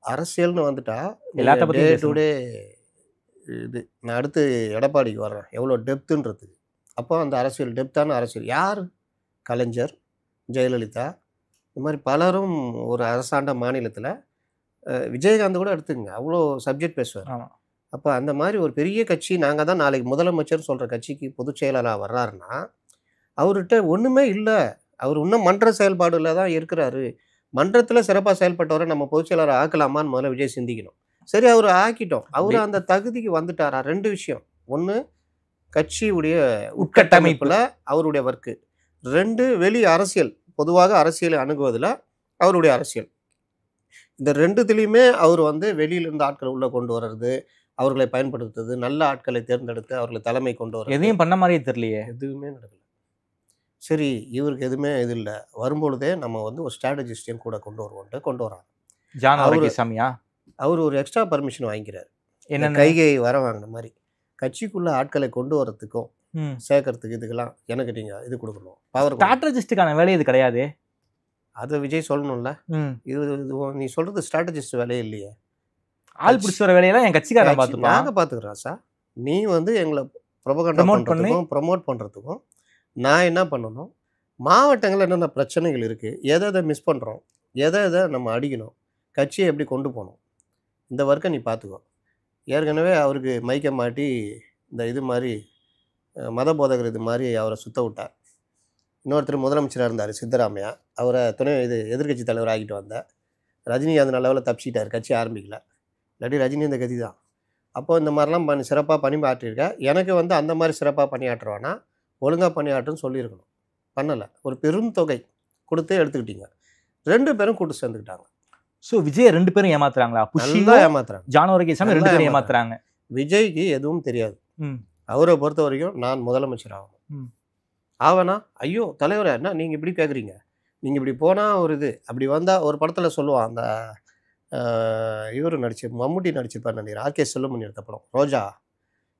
அரசியல்னு வந்துட்டா டே டு டே இது. நான் அடுத்து எடப்பாடிக்கு வர்றேன் எவ்வளோ டெப்த்துன்றது. அப்போ அந்த அரசியல் டெப்த்தான அரசியல் யார்? கலைஞர், ஜெயலலிதா, இந்த மாதிரி பலரும் ஒரு அரசாண்ட மாநிலத்தில், விஜயகாந்த் கூட எடுத்துங்க, அவ்வளோ சப்ஜெக்ட் பேசுவார். அப்போ அந்த மாதிரி ஒரு பெரிய கட்சி, நாங்கள் தான் நாளைக்கு முதலமைச்சர் சொல்கிற கட்சிக்கு பொதுச் செயலாளராக வர்றாருன்னா அவர்கிட்ட ஒன்றுமே இல்லை. அவர் இன்னும் மன்ற செயல்பாடுல தான் இருக்கிறாரு. மன்றத்தில் சிறப்பாக செயல்பட்டவரை நம்ம பொதுச் செயலாளர் ஆக்கலாமான்னு முதல்ல விஜய் சிந்திக்கணும். சரி அவர் ஆக்கிட்டோம், அவர் அந்த தகுதிக்கு வந்துட்டாரா? 2 விஷயம். ஒன்று கட்சியுடைய உட்கட்டமைப்பில் அவருடைய ஒர்க்கு, 2 வெளி அரசியல், பொதுவாக அரசியலை அணுகுவதில் அவருடைய அரசியல். இந்த 2துலேயுமே அவர் வந்து வெளியிலிருந்து ஆட்களை உள்ளே கொண்டு வர்றது, அவர்களை பயன்படுத்துறது, நல்ல ஆட்களை தேர்ந்தெடுத்து அவர்களை தலைமை கொண்டு வர்றது, எதையும் பண்ண மாதிரியே தெரியலையே. எதுவுமே நடக்கல. சரி இவருக்கு எதுவுமே இது இல்லை, வரும்பொழுதே நம்ம வந்து ஒரு ஸ்ட்ராட்டஜிஸ்டையும் கூட கொண்டு வருவோன்ட்டு கொண்டு வராங்க. ஜான் ஆரோக்கியசாமியா? அவர் ஒரு எக்ஸ்ட்ரா பர்மிஷன் வாங்கிக்கிறார். என்ன கைகை வர வாங்கின மாதிரி கட்சிக்குள்ள ஆட்களை கொண்டு வரத்துக்கும் சேர்க்கறதுக்கு இதுக்கெல்லாம் எனக்கு நீங்கள் இது கொடுக்கணும், பவர். ஸ்ட்ராட்டஜிஸ்டுக்கான வேலை இது கிடையாது. அதை விஜய் சொல்லணும்ல. இது நீ சொல்கிறது ஸ்ட்ராட்டஜிஸ்ட் வேலையே இல்லையே. ஆள் பிடிச்சி வர வேலையெல்லாம் என் கட்சிக்காரன் பார்த்துப்போம். நாங்கள் பார்த்துக்குறோம் சார். நீ வந்து எங்களை ப்ரொமோட் பண்ணுறதுக்கும் நான் என்ன பண்ணணும், மாவட்டங்களில் என்னென்ன பிரச்சனைகள் இருக்குது, எதை மிஸ் பண்ணுறோம், எதை நம்ம அடிக்கணும், கட்சியை எப்படி கொண்டு போகணும், இந்த ஒர்க்கை நீ பார்த்துக்கோ. ஏற்கனவே அவருக்கு மைக்க மாட்டி இந்த இது மாதிரி மத போதகர் இது மாதிரி அவரை சுத்த விட்டார். இன்னொருத்தர் முதலமைச்சராக இருந்தார் சித்தராமையா, அவரை எதிர்கட்சி தலைவர் ஆகிட்டு வந்தார். ரஜினி அந்த லெவலில் தப்பிச்சிட்டார், கட்சி ஆரம்பிக்கல. இல்லாட்டி ரஜினி இந்த கட்சி தான். அப்போது இந்த மாதிரிலாம் சிறப்பாக பணியாற்றிருக்கேன். எனக்கு வந்து அந்த மாதிரி சிறப்பாக பணியாற்றுவானா ஒழுங்காக பணியாற்றுன்னு சொல்லியிருக்கணும், பண்ணலை. ஒரு பெரும் தொகை கொடுத்து எடுத்துக்கிட்டீங்க, 2 பேரும் கூட்டு சேர்ந்துக்கிட்டாங்க. ஸோ விஜய் 2 பேரும் ஏமாத்துறாங்களா? நல்லா ஏமாத்துறாங்க. ஜான் ஆரோக்கியசாமி 2 பேரும் ஏமாத்துறாங்க. விஜய்க்கு எதுவும் தெரியாது. அவரை பொறுத்த வரைக்கும் நான் முதலமைச்சர் ஆகணும். ஆவனா ஐயோ தலைவரை என்ன நீங்கள் இப்படி கேட்குறீங்க, நீங்கள் இப்படி போனால் ஒரு இது அப்படி வந்தால் ஒரு படத்தில் சொல்லுவான். அந்த இவர் மம்முட்டி நடிச்சிருப்பார் நினைக்கிறேன், ஆர்கே செல்லுமணி எடுத்த படம் ரோஜா.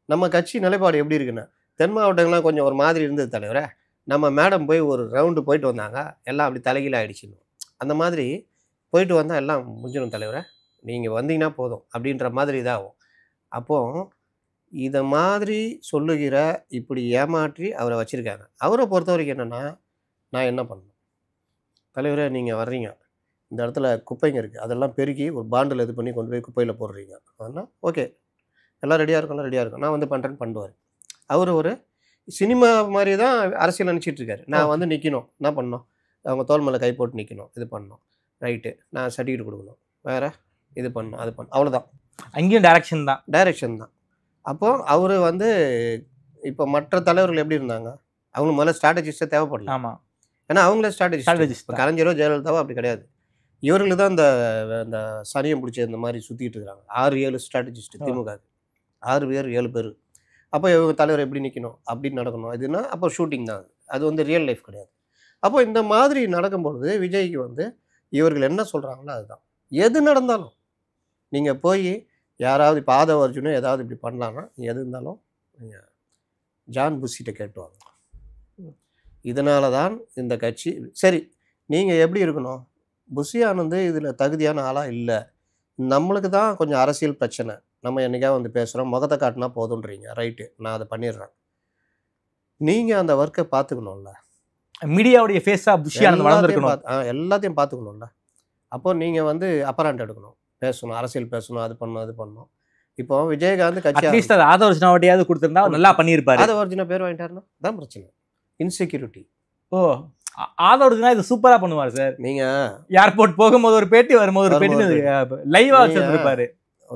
நம்ம கட்சி நிலைப்பாடு எப்படி இருக்குன்னு, தென் மாவட்டங்கள்லாம் கொஞ்சம் ஒரு மாதிரி இருந்தது தலைவரை, நம்ம மேடம் போய் ஒரு ரவுண்டு போயிட்டு வந்தாங்க, எல்லாம் அப்படி தலைகீழ ஆகிடுச்சின்னு. அந்த மாதிரி போயிட்டு வந்தால் எல்லாம் முடிஞ்சிடும் தலைவரை, நீங்கள் வந்தீங்கன்னா போதும் அப்படின்ற மாதிரி இதாகும். அப்போது இதை மாதிரி சொல்லுகிற இப்படி ஏமாற்றி அவரை வச்சுருக்காங்க. அவரை பொறுத்த வரைக்கும் என்னென்னா, நான் என்ன பண்ணணும் தலைவரை, நீங்கள் வர்றீங்க, இந்த இடத்துல குப்பைங்க இருக்குது, அதெல்லாம் பெருக்கி ஒரு பாண்டில் இது பண்ணி கொண்டு போய் குப்பையில் போடுறீங்க, அதனால் ஓகே எல்லாம் ரெடியாக இருக்கும், நான் வந்து பண்ணுறேன்னு பண்ணுவார். அவர் ஒரு சினிமா மாதிரி தான் அரசியல் நினச்சிட்ருக்காரு. நான் வந்து நிற்கணும், என்ன பண்ணணும், அவங்க தோல் மேலே கை போட்டு நிற்கணும், இது பண்ணணும், ரைட்டு, நான் சர்டிஃபிகேட் கொடுக்கணும், வேறு இது பண்ணணும், அது பண்ணணும், அவ்வளோதான். அங்கேயும் டைரக்ஷன் தான். அப்போது அவர் வந்து இப்போ மற்ற தலைவர்கள் எப்படி இருந்தாங்க, அவங்களுக்கு முதல்ல ஸ்ட்ராட்டஜிஸ்ட்டே தேவைப்படல. ஆமாம், ஏன்னா அவங்களே ஸ்ட்ராட்டஜிஸ்ட். கலைஞரோ ஜெயலலிதாவோ அப்படி கிடையாது. இவர்களுக்கு தான் இந்த சனியம் பிடிச்ச இந்த மாதிரி சுற்றிட்டு இருக்கிறாங்க. 6-7 ஸ்ட்ராட்டஜிஸ்ட் திமுக, 6 பேர் 7 பேர். அப்போ இவங்க தலைவர் எப்படி நிற்கணும், அப்படின்னு நடக்கணும். இதுன்னா அப்போ ஷூட்டிங் தான், அது வந்து ரியல் லைஃப் கிடையாது. அப்போ இந்த மாதிரி நடக்கும்பொழுது விஜய்க்கு வந்து இவர்கள் என்ன சொல்கிறாங்களோ அதுதான். எது நடந்தாலும் நீங்கள் போய் யாராவது இப்போ ஆதவ அர்ஜுனோ ஏதாவது இப்படி பண்ணலான்னா எது இருந்தாலும் நீங்கள் ஜான் புஷிட்ட கேட்டுவாங்க. இதனால தான் இந்த கட்சி சரி. நீங்கள் எப்படி இருக்கணும், புஷி ஆனந்து இதில் தகுதியான ஆளாக இல்லை, நம்மளுக்கு தான் கொஞ்சம் அரசியல் பிரச்சனை, நம்ம என்றைக்காவது வந்து பேசுகிறோம், முகத்தை காட்டினா போதுன்றீங்க, ரைட்டு, நான் அதை பண்ணிடுறேன். நீங்கள் அந்த ஒர்க்கை பார்த்துக்கணும்ல, மீடியாவுடைய ஃபேஸாக புஷி ஆனந்த் வளர்ந்துருக்கணும், எல்லாத்தையும் பார்த்துக்கணும்ல. அப்போ நீங்கள் வந்து அப்பராண்ட் எடுக்கணும், பேசணும், அரசியல் பேசணும், அது பண்ணணும். இப்போ விஜயகாந்த் கட்சி ஆதவ அர்ஜுனாவட்டையாவது கொடுத்துருந்தா நல்லா பண்ணியிருப்பாரு. ஆதவ அர்ஜுனா பேர் வாங்கிட்டாருன்னா தான் பிரச்சனை, இன்செக்யூரிட்டி. ஓ, ஆதவ அர்ஜுனா இது சூப்பராக பண்ணுவார் சார். நீங்கள் ஏர்போர்ட் போகும்போது ஒரு பேட்டி, வரும்போது ஒரு பேட்டி லைவாக வச்சுருப்பாரு.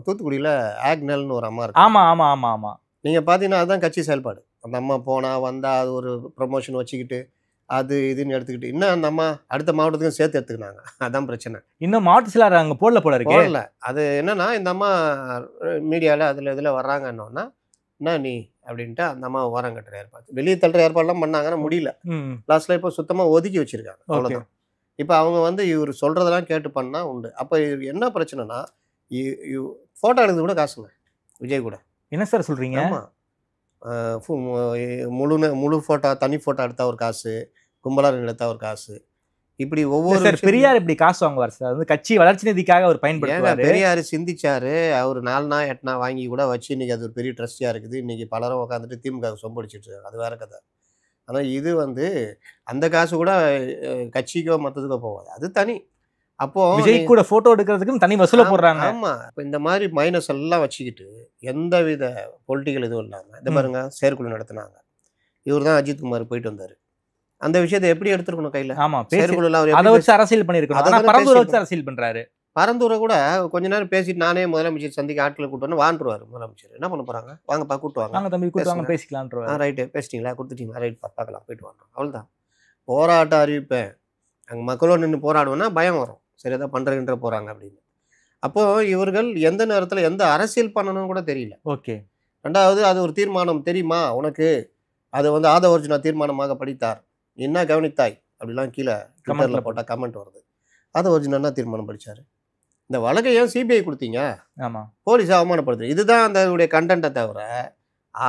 தூத்துக்குடியில் ஆக்னல்னு ஒரு அம்மா இருக்கு. ஆமாம். நீங்கள் பார்த்தீங்கன்னா அதுதான் கட்சி செயல்பாடு. அந்த அம்மா போனால் வந்தால் அது ஒரு ப்ரொமோஷன் வச்சுக்கிட்டு அது இதுன்னு எடுத்துக்கிட்டு இன்னும் அந்த அம்மா அடுத்த மாவட்டத்துக்கும் சேர்த்து எடுத்துக்கினாங்க. அதான் பிரச்சனை. இன்னும் மாவட்ட சிலர் அங்கே போடல இல்லை. அது என்னன்னா இந்த அம்மா மீடியாவில் இதில் வர்றாங்கன்னொன்னா என்ன நீ அப்படின்ட்டு அந்த அம்மா ஓரம் கட்டுற ஏற்பாடு, வெளியே தள்ளுற ஏற்பாடுலாம் பண்ணாங்கன்னா முடியல. லாஸ்ட்டில் இப்போ சுத்தமாக ஒதுக்கி வச்சுருக்காங்க, அவ்வளோதான். இப்போ அவங்க வந்து இவர் சொல்கிறதெல்லாம் கேட்டு பண்ணால் உண்டு. அப்போ இது என்ன பிரச்சனைனா, ஃபோட்டோ எடுக்கிறது கூட காசுங்க விஜய் கூட. என்ன சார் சொல்கிறீங்க? ஆமாம், முழு ஃபோட்டோ, தனி ஃபோட்டோ எடுத்தால் ஒரு காசு, கும்பலாக எடுத்தால் ஒரு காசு, இப்படி ஒவ்வொரு. பெரியார் இப்படி காசு வாங்குவார் சார், வந்து கட்சி வளர்ச்சி நிதிக்காக அவர் பயன்படுத்துவார். பெரியார் சிந்திச்சாரு, அவர் 4 8 வாங்கி கூட வச்சு இன்னைக்கு அது ஒரு பெரிய ட்ரஸ்டியாக இருக்குது. இன்னைக்கு பலரும் உட்காந்துட்டு திமுக சொம்படிச்சிட்டு இருக்காங்க, அது வேற கதை. ஆனால் இது வந்து அந்த காசு கூட கட்சிக்கோ மற்றதுக்கோ போகாது, அது தனி. அப்போ விஜய் கூட போட்டோ எடுக்கிறதுக்கு தனி வசூல போடுறாங்க. ஆமா, இப்போ இந்த மாதிரி மைனஸ் எல்லாம் வச்சுக்கிட்டு எந்த வித பொலிட்டிக்கல் இதுவும் இல்லாமல் இந்த பாருங்க செயற்குழு நடத்தினாங்க. இவர் தான் அஜித் குமார் போயிட்டு வந்தாரு. அந்த விஷயத்தை எப்படி எடுத்துருக்கணும் கையில? ஆமா, அதை வச்சு அரசியல் பண்ணிருக்கணும். பரந்தூரை வச்சு அரசியல் பண்றாரு. பரந்தூரை கூட கொஞ்ச நேரம் பேசிட்டு நானே முதலமைச்சர் சந்திக்க ஆட்களை கூட்டு வாண்டுருவாரு. முதலமைச்சர் என்ன பண்ண போறாங்க, வாங்கப்பா கூட்டு வாங்க, தம்பி கூட்டுவாங்க, பேசிக்கலாம். ரைட்டு, பேசிட்டீங்களா, கொடுத்துட்டீங்களா, ரைட் பார்க்கலாம், போயிட்டு வாங்க, அவ்வளோதான். போராட்டம் அறிவிப்பேன், அங்கே மக்களோடு நின்று போராடுவோன்னா பயம் வரும், சரி எதாவது பண்ணுறதுன்ற போகிறாங்க அப்படின்னு. அப்போது இவர்கள் எந்த நேரத்தில் எந்த அரசியல் பண்ணணும்னு கூட தெரியல. ஓகே. ரெண்டாவது அது ஒரு தீர்மானம் தெரியுமா உனக்கு, அது வந்து ஆதவ அர்ஜுனா தீர்மானமாக படித்தார், என்ன கவனித்தாய் அப்படிலாம் கீழே ட்விட்டரில் Commentல போட்டால் கமெண்ட் வருது. அதை வச்சு என்ன தீர்மானம் படித்தார்? இந்த வழக்கை ஏன் சிபிஐ கொடுத்தீங்க? ஆமா போலீஸை அவமானப்படுத்துது. இதுதான் அந்த கண்டென்ட்டை தவிர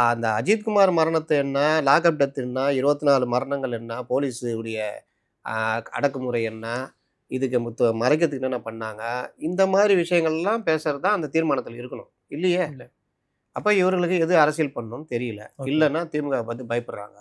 அந்த அஜித்குமார் மரணத்தை என்ன, லாக்அப் டெத் என்ன, 24 மரணங்கள் என்ன, போலீஸுடைய அடக்குமுறை என்ன, இதுக்கு மறைக்கிறதுக்கு என்ன பண்ணாங்க, இந்த மாதிரி விஷயங்கள்லாம் பேசுறது தான் அந்த தீர்மானத்தில் இருக்கணும் இல்லையே. இல்லை. அப்போ இவர்களுக்கு எது அரசியல் பண்ணணும்னு தெரியல. இல்லைன்னா திமுக பார்த்து பயப்படுறாங்க,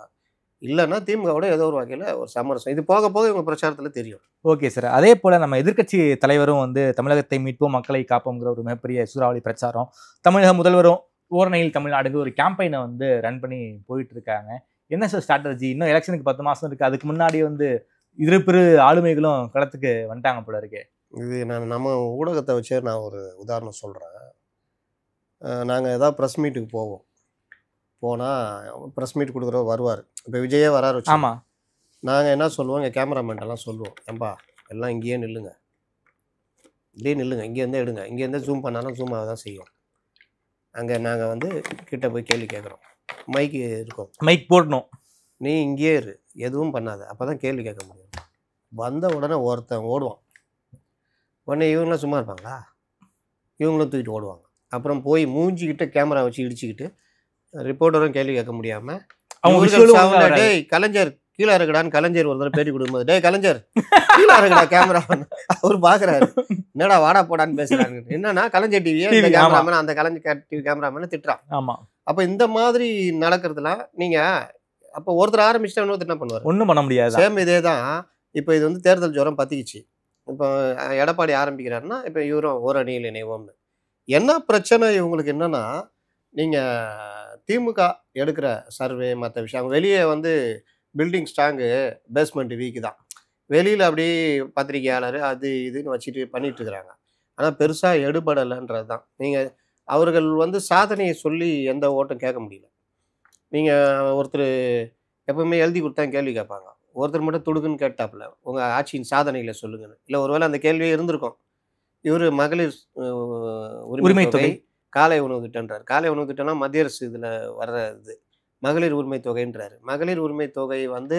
இல்லைன்னா திமுகவோட ஏதோ ஒரு வகையில் ஒரு சமரசம். இது போக போக இவங்க பிரச்சாரத்தில் தெரியும். Okay sir. அதே போல நம்ம எதிர்க்கட்சி தலைவரும் வந்து தமிழகத்தை மீட்போம் மக்களை காப்போம்ங்கிற ஒரு மிகப்பெரிய சூறாவளி பிரச்சாரம், தமிழக முதல்வரும் ஓரணையில் தமிழ்நாடுக்கு ஒரு கேம்பெயினை வந்து ரன் பண்ணி போயிட்டு இருக்காங்க. என்ன சார் ஸ்ட்ராட்டஜி? இன்னும் எலெக்ஷனுக்கு 10 மாசம் இருக்கு. அதுக்கு முன்னாடி வந்து இருப்பிரு ஆளுமைகளும் களத்துக்கு வந்துட்டாங்க போல இருக்கு. இது நம்ம ஊடகத்தை வச்சே நான் ஒரு உதாரணம் சொல்கிறேன். நாங்கள் ஏதாவது ப்ரெஸ் மீட்டுக்கு போனால் ப்ரெஸ் மீட் கொடுக்குறவர் வருவார். இப்போ விஜயே வராரு வச்சு. ஆமா நாங்கள் என்ன சொல்லுவோம், எங்கள் கேமராமேன்ட்டெல்லாம் சொல்லுவோம், ஏம்பா எல்லாம் இங்கேயே நில்லுங்க, இப்படியே நில்லுங்க, இங்கேருந்தே எடுங்க, இங்கேருந்தே ஜூம் பண்ணாலும் ஜூம் ஆக தான் செய்யும். அங்கே நாங்கள் வந்து கிட்ட போய் கேள்வி கேட்குறோம், மைக்கு இருக்கும், மைக் போடணும், நீ இங்கேயே இரு, எதுவும் பண்ணாத, அப்போ தான் கேள்வி கேட்க முடியும். வந்த உடனே ஒருத்தன் ஓடுவான். உடனே இவங்களாம் சும்மா இருப்பாங்களா? இவங்களும் தூக்கிட்டு ஓடுவாங்க. அப்புறம் போய் மூஞ்சிக்கிட்ட கேமரா வச்சு இடிச்சுக்கிட்டு ரிப்போர்ட்டரும் கேள்வி கேட்க முடியாமல் அவங்க டேய் கலைஞர் கீழே இருக்கடான்னு கலைஞர் ஒரு தடவை பேட்டி கொடுக்கும்போது, டேய் கலைஞர் கீழே இருக்கடா கேமரா, அவர் பார்க்குறாரு, என்னடா வாடா போடான்னு பேசுறாங்க. என்னன்னா கலைஞர் டிவியே இந்த கேமராமேன் அந்த கலைஞர் டிவி கேமராமேனை திட்டுறான். ஆமா. அப்போ இந்த மாதிரி நடக்கிறதுலாம் நீங்கள் அப்போ ஒருத்தர் ஆரம்பிச்சுட்டா இன்னொருத்தர் என்ன பண்ணுவார்? ஒன்றும் பண்ண முடியாது. சேம் இதே தான். இப்போ இது வந்து தேர்தல் ஜுரம் பற்றிக்கிச்சு. இப்போ எடப்பாடி ஆரம்பிக்கிறாருன்னா இப்போ இவரும் ஒரு அணியில் இணைவோம்னு. என்ன பிரச்சனை இவங்களுக்கு என்னன்னா, நீங்கள் திமுக எடுக்கிற சர்வே மற்ற விஷயம் வெளியே வந்து பில்டிங் ஸ்ட்ராங்கு பேஸ்மெண்ட் வீக்கு தான், வெளியில் அப்படி பத்திரிகையாளர் அது இதுன்னு வச்சுட்டு பண்ணிட்டு இருக்கிறாங்க. ஆனால் பெருசாக எடுபடலைன்றது தான். நீங்கள் அவர்கள் வந்து சாதனையை சொல்லி எந்த ஓட்டும் கேட்க முடியல. நீங்கள் ஒருத்தர் எப்பவுமே எழுதி கொடுத்தா கேள்வி கேட்பாங்க, ஒருத்தர் மட்டும் துடுக்குன்னு கேட்டாப்புல உங்கள் ஆட்சியின் சாதனைகளை சொல்லுங்கன்னு. இல்லை ஒருவேளை அந்த கேள்வியே இருந்திருக்கும். இவர் மகளிர் உரிமை தொகை காலை உணவு திட்டன்றார். காலை உணவு திட்டம்னா மத்திய அரசு இதில் வர்ற இது மகளிர் உரிமை தொகைன்றாரு. மகளிர் உரிமை தொகை வந்து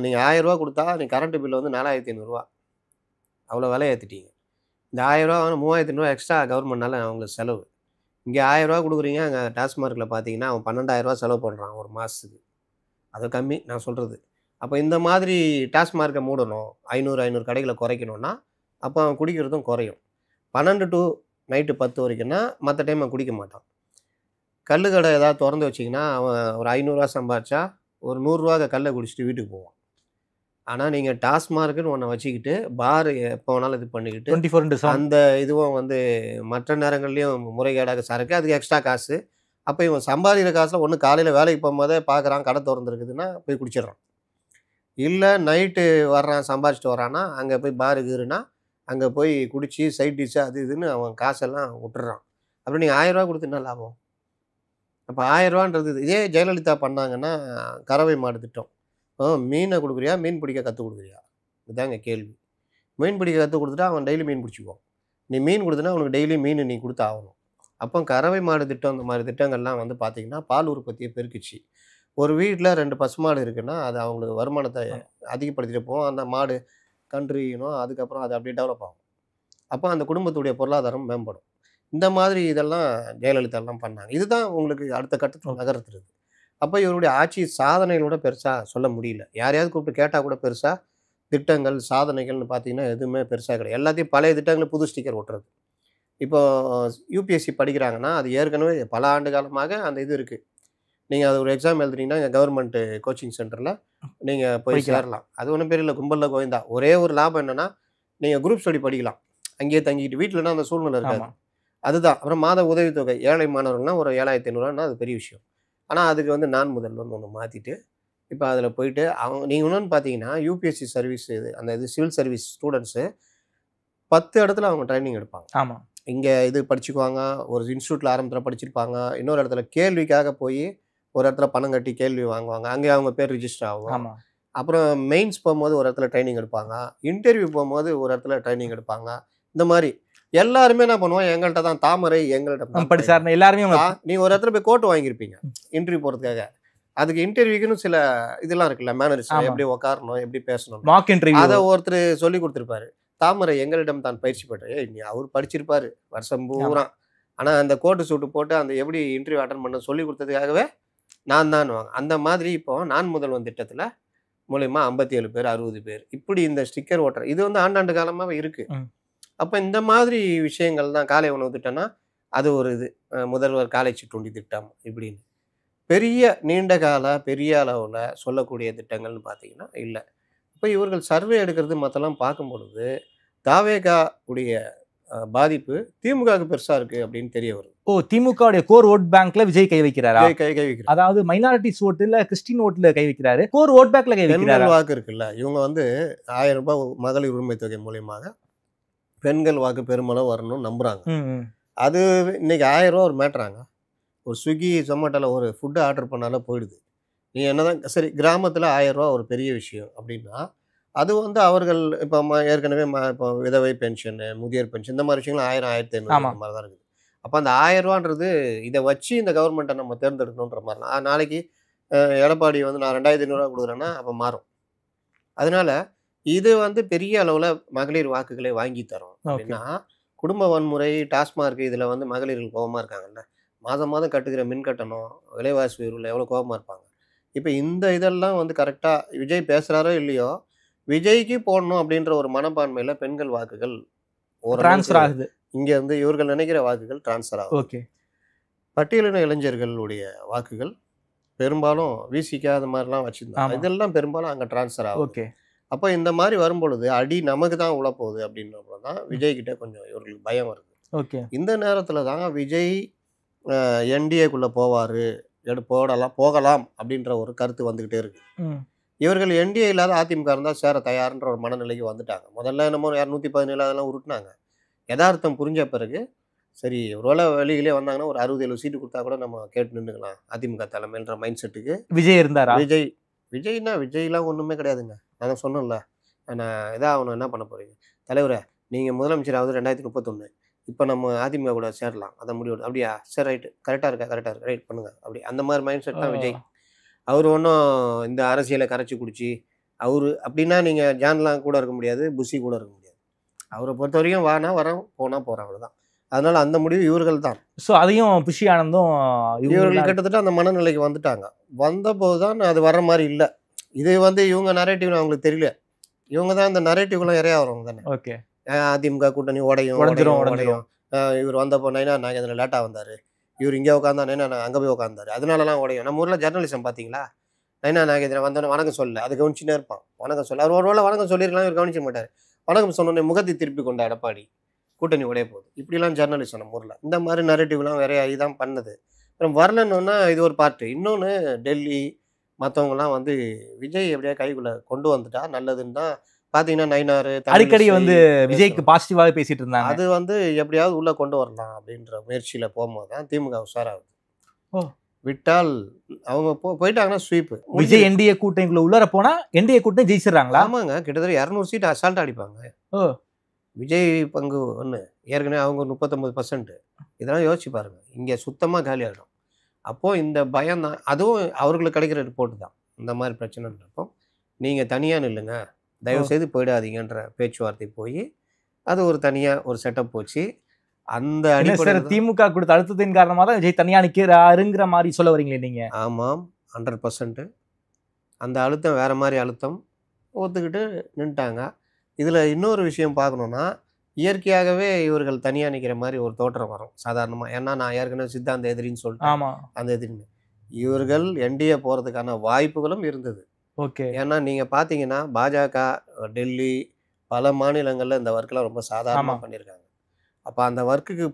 நீங்கள் 1000 ரூபா கொடுத்தா நீங்கள் கரண்ட்டு பில்லு வந்து 4500 அவ்வளோ விலை ஏற்றிட்டீங்க. இந்த 1000 ரூபா வந்து 3500 எக்ஸ்ட்ரா கவர்மெண்ட்னால அவங்களுக்கு செலவு. இங்கே 1000 ரூபா கொடுக்குறீங்க, அங்கே டாஸ்மார்க்கில் பார்த்தீங்கன்னா அவன் 12000 செலவு பண்ணுறான் ஒரு மாதத்துக்கு. அது கம்மி நான் சொல்கிறது. அப்போ இந்த மாதிரி டாஸ்மார்க்கை மூடணும், 500 கடைகளை குறைக்கணும்னா அப்போ அவன் குடிக்கிறதும் குறையும். 12 to நைட்டு 10 வரைக்கும்னா மற்ற டைம் அவன் குடிக்க மாட்டான். கல்லுக்கடை ஏதாவது திறந்து வச்சிங்கன்னா அவன் ஒரு 500 ரூபா சம்பாதிச்சா ஒரு 100 ரூபா கல்லை குடிச்சிட்டு வீட்டுக்கு போவான். ஆனால் நீங்கள் டாஸ்மார்க்குன்னு ஒன்றை வச்சுக்கிட்டு பார் எப்போ வேணாலும் இது பண்ணிக்கிட்டு 24/7 அந்த இதுவும் வந்து மற்ற நேரங்கள்லையும் முறைகேடாக சரக்கு, அதுக்கு எக்ஸ்ட்ரா காசு. அப்போ இவன் சம்பாதிக்கிற காசில் ஒன்று காலையில் வேலைக்கு போகும்போதே பார்க்குறான் கடை திறந்துருக்குதுன்னா போய் குடிச்சிடறான். இல்லை நைட்டு வர்றான் சம்பாதிச்சிட்டு வரான்னா அங்கே போய் பாருக்குதுன்னா அங்கே போய் குடிச்சு சைட் டிஷ்ஷு அது இதுன்னு அவன் காசெல்லாம் விட்டுறான். அப்படி நீங்கள் 1000 ரூபா கொடுத்து என்ன லாபம்? அப்போ 1000 ரூபான்றது இதே ஜெயலலிதா பண்ணாங்கன்னா கறவை மாடு திட்டம். மீனை கொடுக்குறியா, மீன் பிடிக்க கற்றுக் கொடுக்குறியா, இதுதாங்க கேள்வி. மீன் பிடிக்க கற்றுக் கொடுத்துட்டா அவன் டெய்லி மீன் பிடிச்சிக்குவான். நீ மீன் கொடுத்தனா அவனுக்கு டெய்லி மீன் நீ கொடுத்து ஆகணும். அப்போ கறவை மாடு திட்டம் இந்த மாதிரி திட்டங்கள்லாம் வந்து பார்த்திங்கன்னா பால் உற்பத்தியை பெருக்குச்சு. ஒரு வீட்டில் 2 பசுமாடு இருக்குன்னா அது அவங்களுக்கு வருமானத்தை அதிகப்படுத்திட்டு போவோம். அந்த மாடு கன்றுணும், அதுக்கப்புறம் அது அப்படியே டெவலப் ஆகும். அப்போ அந்த குடும்பத்துடைய பொருளாதாரம் மேம்படும். இந்த மாதிரி இதெல்லாம் ஜெயலலிதாலாம் பண்ணாங்க. இதுதான் உங்களுக்கு அடுத்த கட்டத்தில் நகர்த்துறது. அப்போ இவருடைய ஆட்சி சாதனைகளோட பெருசாக சொல்ல முடியல. யாரையாவது கூப்பிட்டு கேட்டால் கூட பெருசாக திட்டங்கள் சாதனைகள்னு பார்த்தீங்கன்னா எதுவுமே பெருசாக கிடையாது. எல்லாத்தையும் பழைய திட்டங்களை புது ஸ்டிக்கர் ஒட்டுறது. இப்போ யூபிஎஸ்சி படிக்கிறாங்கன்னா அது ஏற்கனவே பல ஆண்டு காலமாக அந்த இது இருக்குது. நீங்கள் அது ஒரு எக்ஸாம் எழுதுனீங்கன்னா இங்கே கவர்மெண்ட்டு கோச்சிங் சென்டரில் நீங்கள் போய் சேரலாம். அது ஒன்றும் பெரிய இல்லை, கும்பலில் கோயந்தா. ஒரே ஒரு லாபம் என்னென்னா நீங்கள் குரூப் ஸ்டடி படிக்கலாம் அங்கேயே தங்கிட்டு. வீட்டிலனா அந்த சூழ்நிலை இருக்காது. அதுதான். அப்புறம் மாத உதவித்தொகை ஏழை மாணவர்கள்னா ஒரு 7500 அது பெரிய விஷயம். ஆனால் அதுக்கு வந்து நான் முதல்வர்னு ஒன்று மாற்றிட்டு இப்போ அதில் போயிட்டு அவங்க நீங்கள் இன்னொன்று பார்த்தீங்கன்னா யூபிஎஸ்சி சர்வீஸ் இது அந்த இது சிவில் சர்வீஸ் ஸ்டூடெண்ட்ஸு 10 இடத்துல அவங்க ட்ரைனிங் எடுப்பாங்க. ஆமாம். இங்கே இது படிச்சுக்குவாங்க, ஒரு இன்ஸ்டியூட்டில் ஆரம்பத்தில் படிச்சிருப்பாங்க, இன்னொரு இடத்துல கேள்விக்காக போய் ஒரு இடத்துல பணம் கட்டி கேள்வி வாங்குவாங்க, அங்கே அவங்க பேர் ரிஜிஸ்டர் ஆகும். அப்புறம் மெயின்ஸ் போகும்போது ஒரு இடத்துல ட்ரைனிங் எடுப்பாங்க, இன்டர்வியூ போகும்போது ஒரு இடத்துல ட்ரைனிங் எடுப்பாங்க. இந்த மாதிரி எல்லாருமே என்ன பண்ணுவோம், எங்கள்கிட்ட தான் தாமரை, எங்கள்கிட்ட படிச்சாருன்னு எல்லாருமே நீங்கள் ஒரு இடத்துல போய் கோட்டு வாங்கியிருப்பீங்க இன்டர்வியூ போகிறதுக்காக. அதுக்கு இன்டர்வியூக்குன்னு சில இதெல்லாம் இருக்குல்ல, மேனரிசம், ஆமா. எப்படி உட்காரணும், எப்படி பேசணும், மார்க் இன்டர்வியூ. அதை ஒருத்தர் சொல்லி கொடுத்துருப்பாரு. தாமரை எங்களிடம் தான் பயிற்சி பெற்ற அவர் படிச்சிருப்பாரு வருஷம் பூரா. ஆனா அந்த கோட்டு சூட்டு போட்டு அந்த எப்படி இன்டர்வியூ அட்டன் பண்ண சொல்லி கொடுத்ததுக்காகவே நான் தான் வாங்க. அந்த மாதிரி இப்போ நான் முதல்வன் திட்டத்துல மூலயமா 57 பேர் 60 பேர் இப்படி இந்த ஸ்டிக்கர் ஓட்டுற இது வந்து ஆண்டாண்டு காலமாவே இருக்கு. அப்ப இந்த மாதிரி விஷயங்கள் தான் காலை உணவு திட்டம்னா அது ஒரு இது முதல்வர் காலை சிற்றுண்டி திட்டம் இப்படின்னு பெரிய நீண்ட கால பெரிய அளவில் சொல்லக்கூடிய திட்டங்கள்னு பார்த்தீங்கன்னா இல்லை. இப்போ இவர்கள் சர்வே எடுக்கிறது மற்றெல்லாம் பார்க்கும் பொழுது தாவேகா உடைய பாதிப்பு திமுகவுக்கு பெருசா இருக்கு அப்படின்னு தெரிய வருது. ஓ, திமுக கோர் ஓட் பேங்க்ல விஜய் கை வைக்கிறாரா? கை வைக்கிறார். அதாவது மைனாரிட்டிஸ் ஓட்டுல கிறிஸ்டின் ஓட்டுல கை வைக்கிறாரு, கோர் ஓட் பேங்க்ல கை வைக்கிறாரு. வாக்கு இருக்குல்ல, இவங்க வந்து 1000 ரூபாய் மகளிர் உரிமை தொகை மூலியமாக பெண்கள் வாக்கு பெருமளவு வரணும்னு நம்புறாங்க. அது இன்னைக்கு 1000 ரூபா ஒரு மேட்டுறாங்க. ஒரு ஸ்விக்கி ஜொமேட்டோல ஒரு ஃபுட்டு ஆர்டர் பண்ணாலும் போயிடுது. நீ என்னதான் சரி கிராமத்தில் 1000 ரூபா ஒரு பெரிய விஷயம் அப்படின்னா அது வந்து அவர்கள் இப்போ ஏற்கனவே இப்போ விதவை பென்ஷனு முதியோர் பென்ஷன் இந்த மாதிரி விஷயங்கள் 1000 1500 மாதிரி தான் இருக்குது. அப்போ அந்த 1000 ரூபான்றது இதை வச்சு இந்த கவர்மெண்ட்டை நம்ம தேர்ந்தெடுக்கணுன்ற மாதிரி நாளைக்கு எடப்பாடி வந்து நான் 2500 ரூபா கொடுக்குறேன்னா அப்போ மாறும். அதனால இது வந்து பெரிய அளவில் மகளிர் வாக்குகளை வாங்கி தரும் அப்படின்னா குடும்ப வன்முறை டாஸ்மார்க் இதில் வந்து மகளிர்கள் கோபமாக இருக்காங்கல்ல, மாதம் மாதம் கட்டுக்கிற மின் கட்டணம் விலைவாசி உயர்வில் எவ்வளோ கோபமாக இருப்பாங்க. இப்போ இந்த இதெல்லாம் வந்து கரெக்டாக விஜய் பேசுகிறாரோ இல்லையோ விஜய்க்கு போடணும் அப்படின்ற ஒரு மனப்பான்மையில் பெண்கள் வாக்குகள் ட்ரான்ஸ்ஃபர் ஆகுது. இங்கே வந்து இவர்கள் நினைக்கிற வாக்குகள் ட்ரான்ஸ்ஃபர் ஆகும். ஓகே, பட்டியலின இளைஞர்களுடைய வாக்குகள் பெரும்பாலும் வீசிக்காத மாதிரிலாம் வச்சுருந்தாங்க, இதெல்லாம் பெரும்பாலும் அங்கே ட்ரான்ஸ்ஃபர் ஆகும். ஓகே, அப்போ இந்த மாதிரி வரும்பொழுது அடி நமக்கு தான் உழப்போகுது அப்படின்றப்ப தான் விஜய்கிட்ட கொஞ்சம் இவர்களுக்கு பயம் வருது. ஓகே, இந்த நேரத்தில் தான் விஜய் என்டிஏக்குள்ளே போகலாம் அப்படின்ற ஒரு கருத்து வந்துக்கிட்டே இருக்கு. இவர்கள் என்டிஏ இல்லாத அதிமுக இருந்தால் சேர தயார்ன்ற ஒரு மனநிலைக்கு வந்துட்டாங்க. முதல்ல என்னமோ 217 அதெல்லாம் உருட்டினாங்க. யதார்த்தம் புரிஞ்ச பிறகு சரி ஒருவேளை வெளியிலே வந்தாங்கன்னா ஒரு 60-70 சீட்டு கொடுத்தா கூட நம்ம கேட்டு நின்றுக்கலாம் அதிமுக தலைமைன்ற மைண்ட் செட்டுக்கு விஜய் இருந்தாரா? விஜய்லாம் ஒன்றுமே கிடையாதுங்க. நான் சொன்னேன்ல, நான் அவனை என்ன பண்ண போறீங்க தலைவரை, நீங்கள் முதலமைச்சராவது 2031, இப்போ நம்ம அதிமுக கூட சேரலாம் அதை முடிவு. அப்படியா சரி ரைட்டு, கரெக்டாக இருக்கா ரைட் பண்ணுங்க அப்படி அந்த மாதிரி மைண்ட் செட் தான் விஜய். அவர் ஒன்றும் இந்த அரசியலை கரைச்சி குடிச்சு அவர் அப்படின்னா நீங்கள் ஜான்லாம் கூட இருக்க முடியாது, புஷி கூட இருக்க முடியாது. அவரை பொறுத்த வரைக்கும் வானா வரோம் போனால் போகிறோம் அவ்வளோதான். அதனால அந்த முடிவு இவர்கள் தான். ஸோ அதையும் புஷி ஆனந்தும் இவர்கள் கிட்டத்தட்ட அந்த மனநிலைக்கு வந்துட்டாங்க. வந்தபோது தான் அது வர்ற மாதிரி இல்லை. இது வந்து இவங்க நரேட்டிவ்னு அவங்களுக்கு தெரியல. இவங்க தான் இந்த நரேட்டிவ்லாம் இறையா வரவங்க தானே. ஓகே, அதிமுக கூட்டணி உடையும். இவர் வந்தப்போ நைனா நாங்கள் இதில் லேட்டாக வந்தார், இவர் இங்கே உட்காந்தா நைனா நான் அங்கே போய் உட்காந்தாரு, அதனாலலாம் உடையும். நம்ம ஊரில் ஜெர்னலிசம் பார்த்தீங்களா, நைனா நாங்கள் இதில் வந்தோன்னே வணக்கம் சொல்ல அது கவனிச்சுனே இருப்பான். வணக்கம் சொல்ல அவர் ஒரு வேளை வணக்கம் சொல்லியிருக்கலாம், இவர் கவனிக்க மாட்டார். வணக்கம் சொன்னோன்னே முகத்தை திருப்பி கொண்ட எடப்பாடி கூட்டணி உடைய போகுது. இப்படிலாம் ஜெர்னலிசம் நம்ம ஊரில் இந்த மாதிரி நரேட்டிவ்லாம் வேற இதுதான் பண்ணுது. அப்புறம் வரலன்னா இது ஒரு பார்ட்டு. இன்னொன்று டெல்லி மற்றவங்கலாம் வந்து விஜய் எப்படியா கைக்குள்ளே கொண்டு வந்துட்டா நல்லதுன்னு தான் பார்த்தீங்கன்னா நைனார் அடிக்கடி வந்து விஜய்க்கு பாசிட்டிவாக பேசிட்டு இருந்தாங்க. அது வந்து எப்படியாவது உள்ளே கொண்டு வரலாம் அப்படின்ற முயற்சியில் போகும்போது தான் திமுக உஷாராகுது. விட்டால் அவங்க போயிட்டாங்கன்னா ஸ்வீப்பு. விஜய் என்டிஏ கூட்டணிக்குள்ள உள்ளார போனா என்டிஏ கூட்டணி ஜெயிச்சிடறாங்களா? ஆமாங்க, கிட்டத்தட்ட 200 சீட் அசால்ட் அடிப்பாங்க. விஜய் பங்கு ஒன்று ஏற்கனவே அவங்க 39%. இதெல்லாம் யோசிச்சு பாருங்க, இங்கே சுத்தமாக காலி ஆகிடும். அப்போது இந்த பயம் தான், அதுவும் அவர்களுக்கு கிடைக்கிற ரிப்போர்ட் தான். இந்த மாதிரி பிரச்சனைன்றப்போ நீங்கள் தனியாக நில்லுங்க, தயவுசெய்து போயிடாதீங்கன்ற பேச்சுவார்த்தை போய் அது ஒரு தனியாக ஒரு செட்டப் போச்சு. அந்த அடிப்படையில் திமுக கொடுத்த அழுத்தத்தின் காரணமாக தான் விஜய் தனியாக நிற்கிறாருங்கிற மாதிரி சொல்ல வரீங்களே நீங்கள்? ஆமாம், 100%. அந்த அழுத்தம் வேறு மாதிரி அழுத்தம் ஒத்துக்கிட்டு நின்ட்டாங்க. இதில் இன்னொரு விஷயம் பார்க்கணுன்னா, இயற்கையாகவே இவர்கள் தனியாக நிற்கிற மாதிரி ஒரு தோற்றம் வரும் சாதாரணமாக. ஏன்னா நான் ஏற்கனவே சித்தாந்த எதிரின்னு சொல்லிட்டு அந்த எதிரின்னு இவர்கள் என்டிஏ போகிறதுக்கான வாய்ப்புகளும் இருந்தது. ஓகே, ஏன்னா நீங்கள் பார்த்தீங்கன்னா பாஜக டெல்லி பல மாநிலங்களில் இந்த ஒர்க்கெலாம் ரொம்ப சாதாரணமாக பண்ணியிருக்காங்க. அப்போ அந்த ஒர்க்குக்கு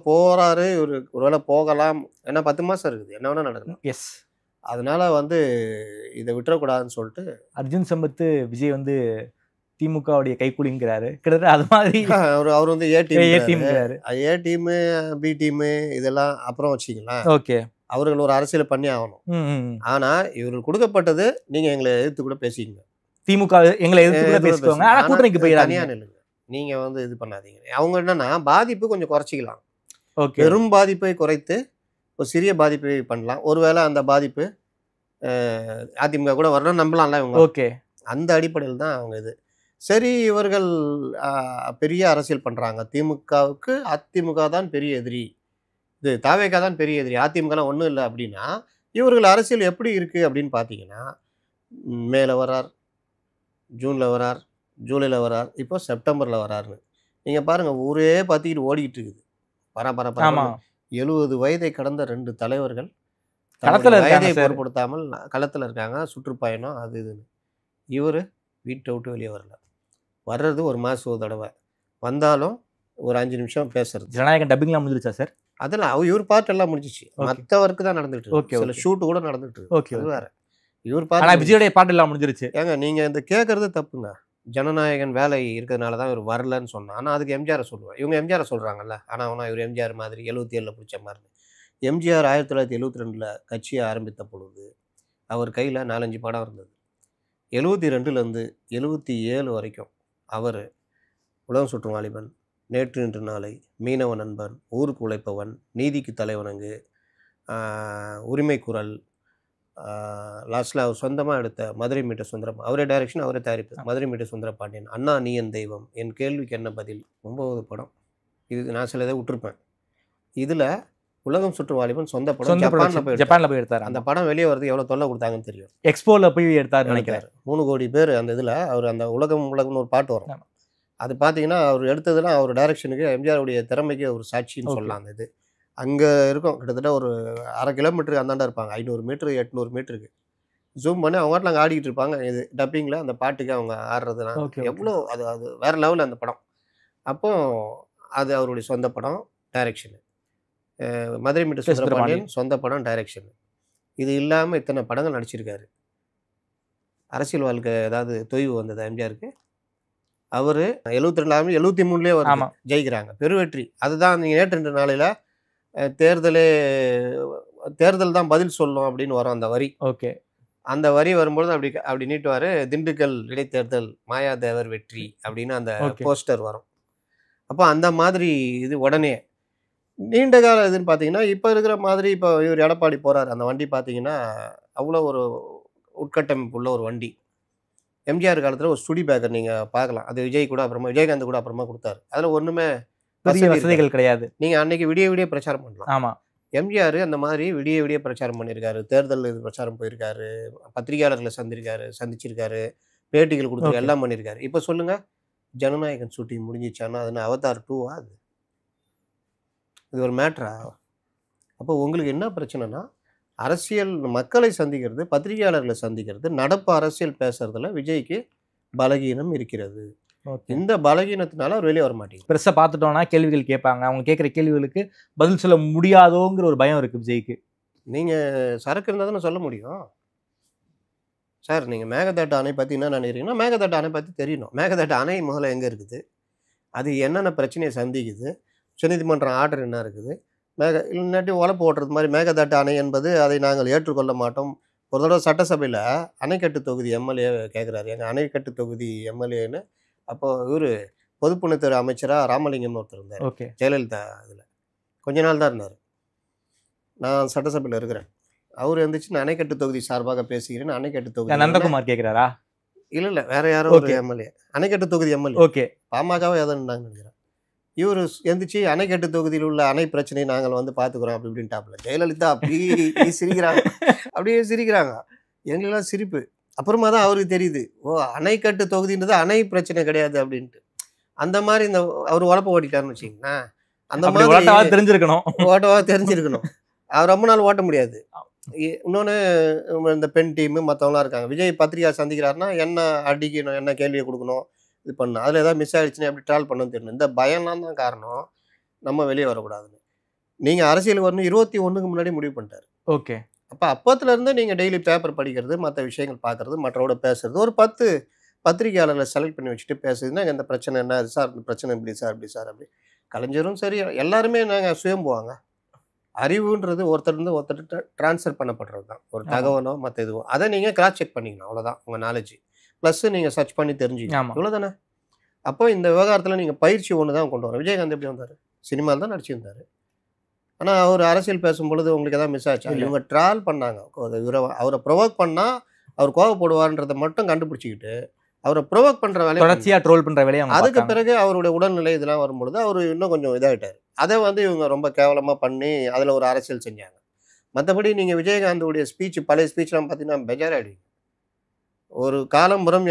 போகிறாரு இவர், ஒருவேளை போகலாம். ஏன்னா 10 மாதம் இருக்குது, என்ன வேணால் நடக்கலாம். எஸ், அதனால வந்து இதை விட்டுறக்கூடாதுன்னு சொல்லிட்டு அர்ஜுன் சம்பத் விஜய் வந்து திமுகவுடைய கைக்கூலிங்கிறாரு. கிட்டத்தட்ட அது மாதிரி அவர் வந்து ஏ டீமு பி டீமு இதெல்லாம் அப்புறம் வச்சுக்கலாம். ஓகே, அவர்கள் ஒரு அரசியல் பண்ணி ஆகணும். ஆனா இவர்கள் கொடுக்கப்பட்டது நீங்க எங்களை எதிர்த்து கூட பேசிக்கங்க, திமுக எங்களை எதிர்த்து கூட பேசுவாங்க, ஆனா கூட்டணிக்கு போய் தனியா நில்லுங்க, நீங்க வந்து இது பண்ணாதீங்க. அவங்க என்னன்னா பாதிப்பு கொஞ்சம் குறைச்சிக்கலாம். ஓகே, பெரும் பாதிப்பை குறைத்து ஒரு சிறிய பாதிப்பை பண்ணலாம். ஒருவேளை அந்த பாதிப்பு அதிமுக கூட வரணும் நம்பலாம்ல இவங்க. ஓகே. அந்த அடிப்படையில் தான் அவங்க இது. சரி, இவர்கள் பெரிய அரசியல் பண்ணுறாங்க. திமுகவுக்கு அதிமுக தான் பெரிய எதிரி, இது தாவேகா தான் பெரிய எதிரி, அதிமுகலாம் ஒன்றும் இல்லை அப்படின்னா, இவர்கள் அரசியல் எப்படி இருக்குது அப்படின்னு பார்த்தீங்கன்னா, மேலே வரார், ஜூனில் வரார், ஜூலையில் வரார், இப்போ செப்டம்பரில் வராருன்னு நீங்கள் பாருங்கள். ஊரே பார்த்துக்கிட்டு ஓடிக்கிட்டு இருக்குது. பரபரப்பாக 70 வயதை கடந்த 2 தலைவர்கள் வயதை பொருட்படுத்தாமல் களத்தில் இருக்காங்க. சுற்றுப்பயணம் அது இதுன்னு. இவர் வீட்டை விட்டு வெளியே வரல. வர்றது ஒரு மாதம் ஒரு தடவை வந்தாலும் ஒரு 5 நிமிஷம் பேசுறது. ஜனநாயகம் டப்பிங்லாம் முடிஞ்சிருச்சா சார்? அதெல்லாம் இவர் பாட்டு எல்லாம் முடிஞ்சிச்சு. மற்றவருக்கு தான் நடந்துட்டு இருக்கு. சில ஷூட்டு கூட நடந்துட்டு இருக்கு. அது வேற. இவர் பாட்டு விஜயோடைய பாட்டு எல்லாம் முடிஞ்சிருச்சு. ஏங்க நீங்கள் இந்த கேட்கறது தப்புங்க. ஜனநாயகன் வேலை இருக்கிறதுனால தான் இவர் வரலன்னு சொன்னான். ஆனால் அதுக்கு எம்ஜிஆரை சொல்லுவேன். இவங்க எம்ஜிஆரை சொல்கிறாங்கல்ல. ஆனால் இவர் எம்ஜிஆர் மாதிரி 77 பிடிச்ச மாதிரி. எம்ஜிஆர் 1972 கட்சியை ஆரம்பித்த பொழுது அவர் கையில் 4-5 படம் இருந்தது. 72லேருந்து 77 வரைக்கும் அவர் உலகம் சுற்றும் வாலிபன், நேற்று இன்று நாளை, மீனவ நண்பன், ஊருக்கு உழைப்பவன், நீதிக்கு தலைவணங்கு, உரிமை குரல், லாஸ்ட்டில் அவர் சொந்தமாக எடுத்த மதுரை மீட்ட சுந்தரம், அவரே டைரக்ஷன் அவரே தயாரிப்பு, மதுரை மீட்ட சுந்தர பாண்டியன், அண்ணா நீ என் தெய்வம், என் கேள்விக்கு என்ன பதில், 9 படம். இது நான் சில இதை விட்டுருப்பேன். இதில் உலகம் சுற்று வாலிபன் சொந்த படம் ஜப்பானில் போய் எடுத்தார். அந்த படம் வெளியே வரது எவ்வளோ தொல்லை கொடுத்தாங்கன்னு தெரியும். எக்ஸ்போவில் போய் எடுத்தார் நினைக்கிறார். 3 கோடி பேர் அந்த இதில் அவர் அந்த உலகம்னு ஒரு பாட்டு வரும். அது பார்த்தீங்கன்னா அவர் எடுத்ததுலாம் அவர் டைரக்ஷனுக்கு எம்ஜிஆருடைய திறமைக்கு ஒரு சாட்சின்னு சொல்லலாம். அந்த இது அங்கே இருக்கும். கிட்டத்தட்ட ஒரு 1/2 கிலோமீட்டருக்கு அந்தாண்டா இருப்பாங்க. 500 மீட்டரு 800 மீட்டருக்கு ஜூம் பண்ணி அவங்க வாட்டில் அங்கே ஆடிக்கிட்டு இருப்பாங்க. இது டப்பிங்கில் அந்த பாட்டுக்கு அவங்க ஆடுறதுலாம் எவ்வளோ அது அது வேறு லெவலில் அந்த படம். அப்போ அது அவருடைய சொந்த படம் டைரக்ஷனு. மதுரை மீட்ட சுந்தரபாண்டியன் சொந்த படம் டைரக்ஷனு. இது இல்லாமல் இத்தனை படங்கள் நடிச்சிருக்காரு. அரசியல் வாழ்க்கை ஏதாவது தொய்வு வந்தது எம்ஜிஆருக்கு? அவர் 72 73லேயே வரும் ஜெயிக்கிறாங்க. பெருவெற்றி. அதுதான் நீங்கள் நேற்று இன்று நாளையில் தேர்தல் தான் பதில் சொல்லும் அப்படின்னு வரும் அந்த வரி. ஓகே. அந்த வரி வரும்பொழுது அப்படி நீட்டுவார். திண்டுக்கல் இடைத்தேர்தல் மாயாதேவர் வெற்றி அப்படின்னு அந்த போஸ்டர் வரும். அப்போ அந்த மாதிரி இது உடனே நீண்ட கால இதுன்னு பார்த்தீங்கன்னா இப்போ இருக்கிற மாதிரி இப்போ இவர் எடப்பாடி போகிறார். அந்த வண்டி பார்த்தீங்கன்னா அவ்வளோ ஒரு உட்கட்டமைப்பு உள்ள ஒரு வண்டி. எம்ஜிஆர் காலத்தில் ஒரு ஸ்டுடி பேக்கர் நீங்கள் பார்க்கலாம். அது விஜய் கூட அப்புறமா விஜயகாந்த் கூட அப்புறமா கொடுத்தாரு. அதில் ஒன்றுமே வசதிகள் கிடையாது. நீங்கள் அன்னைக்கு விடிய பிரச்சாரம் பண்ணலாம். ஆமாம். எம்ஜிஆர் அந்த மாதிரி விடிய பிரச்சாரம் பண்ணியிருக்காரு. தேர்தல் இது பிரச்சாரம் போயிருக்காரு. பத்திரிகையாளர்களை சந்திச்சிருக்காரு. பேட்டிகள் கொடுத்து எல்லாம் பண்ணியிருக்காரு. இப்போ சொல்லுங்கள், ஜனநாயகன் ஷூட்டிங் முடிஞ்சிச்சான்னா அதுன்னு அவதார் 2வா? அது இது ஒரு மேட்ரா? அப்போ உங்களுக்கு என்ன பிரச்சனைனா, அரசியல் மக்களை சந்திக்கிறது, பத்திரிகையாளர்களை சந்திக்கிறது, நடப்பு அரசியல் பேசுறதுல விஜய்க்கு பலகீனம் இருக்கிறது. இந்த பலகீனத்தினால அவர் வெளியே வர மாட்டேங்குது. பெருசாக பார்த்துட்டோம்னா கேள்விகள் கேட்பாங்க. அவங்க கேட்குற கேள்விகளுக்கு பதில் சொல்ல முடியாதோங்கிற ஒரு பயம் இருக்குது விஜய்க்கு. நீங்கள் சரக்கு இருந்தால் தானே சொல்ல முடியும். சார், நீங்கள் மேகதாட்டு அணை பற்றி என்ன நினைக்கிறீங்கன்னா, மேகதாட்டு அணை பற்றி தெரியணும். மேகதாட்டு அணை முதல்ல எங்கே இருக்குது, அது என்னென்ன பிரச்சனையை சந்திக்குது, உச்சநீதிமன்றம் ஆர்டர் என்ன இருக்குது, இல்லாட்டி உழப்பு ஓட்டுறது மாதிரி மேகதாட்டு அணை என்பது அதை நாங்கள் ஏற்றுக்கொள்ள மாட்டோம். ஒரு தடவை சட்டசபையில் அணைக்கட்டு தொகுதி எம்எல்ஏ கேட்குறாரு, எங்கள் அணைக்கட்டு தொகுதி எம்எல்ஏன்னு. அப்போது இவர் பொதுப்பணித்துறை அமைச்சராக ராமலிங்கம்னு ஒருத்தர் இருந்தார். ஓகே. ஜெயலலிதா இதில் கொஞ்ச நாள் தான் இருந்தார். நான் சட்டசபையில் இருக்கிறேன். அவர் இருந்துச்சு, நான் அணைக்கட்டு தொகுதி சார்பாக பேசுகிறேன். அணைக்கட்டு தொகுதி நந்தகுமார் கேட்குறாரா? இல்லை வேற யாரோ ஒரு எம்எல்ஏ, அணைக்கட்டு தொகுதி எம்எல்ஏ. ஓகே. பாமகவோ ஏதோ நினைக்கிறேன். இவர் எந்திரிச்சு அணைக்கட்டு தொகுதியில் உள்ள அணை பிரச்சனையை நாங்கள் வந்து பார்த்துக்குறோம் அப்படி இப்படின்ட்டாப்புல. ஜெயலலிதா அப்படியே சிரிக்கிறாங்க. எங்களெல்லாம் சிரிப்பு. அப்புறமா தான் அவருக்கு தெரியுது, ஓ அணைக்கட்டு தொகுதின்றது அணை பிரச்சனை கிடையாது அப்படின்ட்டு. அந்த மாதிரி இந்த அவர் உழப்ப ஓட்டிட்டாருன்னு வச்சிங்களேன். அந்த மாதிரி தெரிஞ்சிருக்கணும். அவர் ரொம்ப நாள் ஓட்ட முடியாது. இன்னொன்று, இந்த பெண் டீமு மற்றவங்களாம் இருக்காங்க. விஜய் பத்திரிகை சந்திக்கிறாருன்னா என்ன அடிக்கணும், என்ன கேள்வியை கொடுக்கணும், இது பண்ணணும். அதில் ஏதாவது மிஸ் ஆகிடுச்சுன்னா எப்படி ட்ராவல் பண்ணணும்னு தெரியணும். இந்த பயம்லாம் தான் காரணம் நம்ம வெளியே வரக்கூடாதுன்னு. நீங்கள் அரசியல் வரணும் 21க்கு முன்னாடி முடிவு பண்ணிட்டார். ஓகே. அப்போ அப்போத்துலேருந்து நீங்கள் டெய்லி பேப்பர் படிக்கிறது, மற்ற விஷயங்கள் பார்க்குறது, மற்றவோட பேசுறது, ஒரு 10 பத்திரிகையாளர்களை செலக்ட் பண்ணி வச்சுட்டு பேசுறதுன்னா இந்த பிரச்சனை என்ன சார், இந்த பிரச்சனை இப்படி சார், இப்படி சார், அப்படி. கலைஞரும் சரி, எல்லாருமே நாங்கள் சுயம்புவாங்க. அறிவுன்றது ஒருத்தர்கிட்ட ட்ரான்ஸ்ஃபர் பண்ணப்படுறது தான். ஒரு தகவலோ மற்ற இதுவோ அதை நீங்கள் கிராஸ் செக் பண்ணிக்கணும். அவ்வளோதான் உங்கள் நாலேஜ். ப்ளஸ் நீங்கள் சர்ச் பண்ணி தெரிஞ்சுக்கணும். இவ்வளோதானே. அப்போ இந்த விவகாரத்தில் நீங்கள் பயிற்சி ஒன்று தான் கொண்டு வரோம். விஜயகாந்த் எப்படி வந்தார்? சினிமாவில் தான் நடிச்சிருந்தார். ஆனால் அவர் அரசியல் பேசும்பொழுது உங்களுக்கு எதாவது மிஸ் ஆச்சா? இவங்க ட்ரால் பண்ணாங்க. அவரை ப்ரொவோக் பண்ணால் அவர் கோவப்படுவார்ன்றதை மட்டும் கண்டுபிடிச்சிக்கிட்டு அவரை ப்ரொவோக் பண்ணுற வேலையை தொடர்ச்சியாக ட்ரோல் பண்ணுற வேலையை அதுக்கு பிறகு அவருடைய உடல்நிலை இதெல்லாம் வரும்பொழுது அவர் இன்னும் கொஞ்சம் இதாகிட்டார். அதை வந்து இவங்க ரொம்ப கேவலமாக பண்ணி அதில் ஒரு அரசியல் செஞ்சாங்க. மற்றபடி நீங்கள் விஜயகாந்தோடைய ஸ்பீச், பழைய ஸ்பீச்லாம் பார்த்தீங்கன்னா பெஜாராயிடுவீங்க. ஒரு காலம் வரும்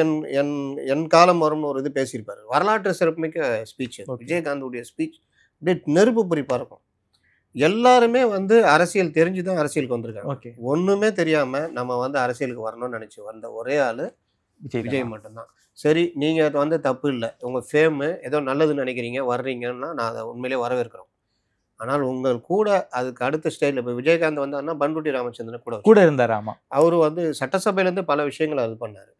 என் காலம் வரும்னு ஒரு இது பேசியிருப்பாரு. வரலாற்று சிறப்புமிக்க ஸ்பீச். விஜயகாந்தோடைய ஸ்பீச் அப்படியே நெருப்பு பொறிப்பாக இருக்கும். எல்லாருமே வந்து அரசியல் தெரிஞ்சு தான் அரசியலுக்கு வந்திருக்காங்க. ஒன்றுமே தெரியாமல் நம்ம வந்து அரசியலுக்கு வரணும்னு நினச்சி வந்த ஒரே ஆள் விஜய் மட்டும்தான். சரி, நீங்கள் வந்து தப்பு இல்லை, உங்கள் ஃபேமு ஏதோ நல்லதுன்னு நினைக்கிறீங்க, வர்றீங்கன்னா நான் அதை உண்மையிலே வரவேற்கிறோம். ஆனால் உங்கள் கூட அதுக்கு அடுத்த ஸ்டைலில் இப்போ விஜயகாந்த் வந்தாருன்னா பண்ருட்டி ராமச்சந்திரன் கூட இருந்தார். ஆமாம், அவர் வந்து சட்டசபையிலேருந்து பல விஷயங்களை அது பண்ணார்.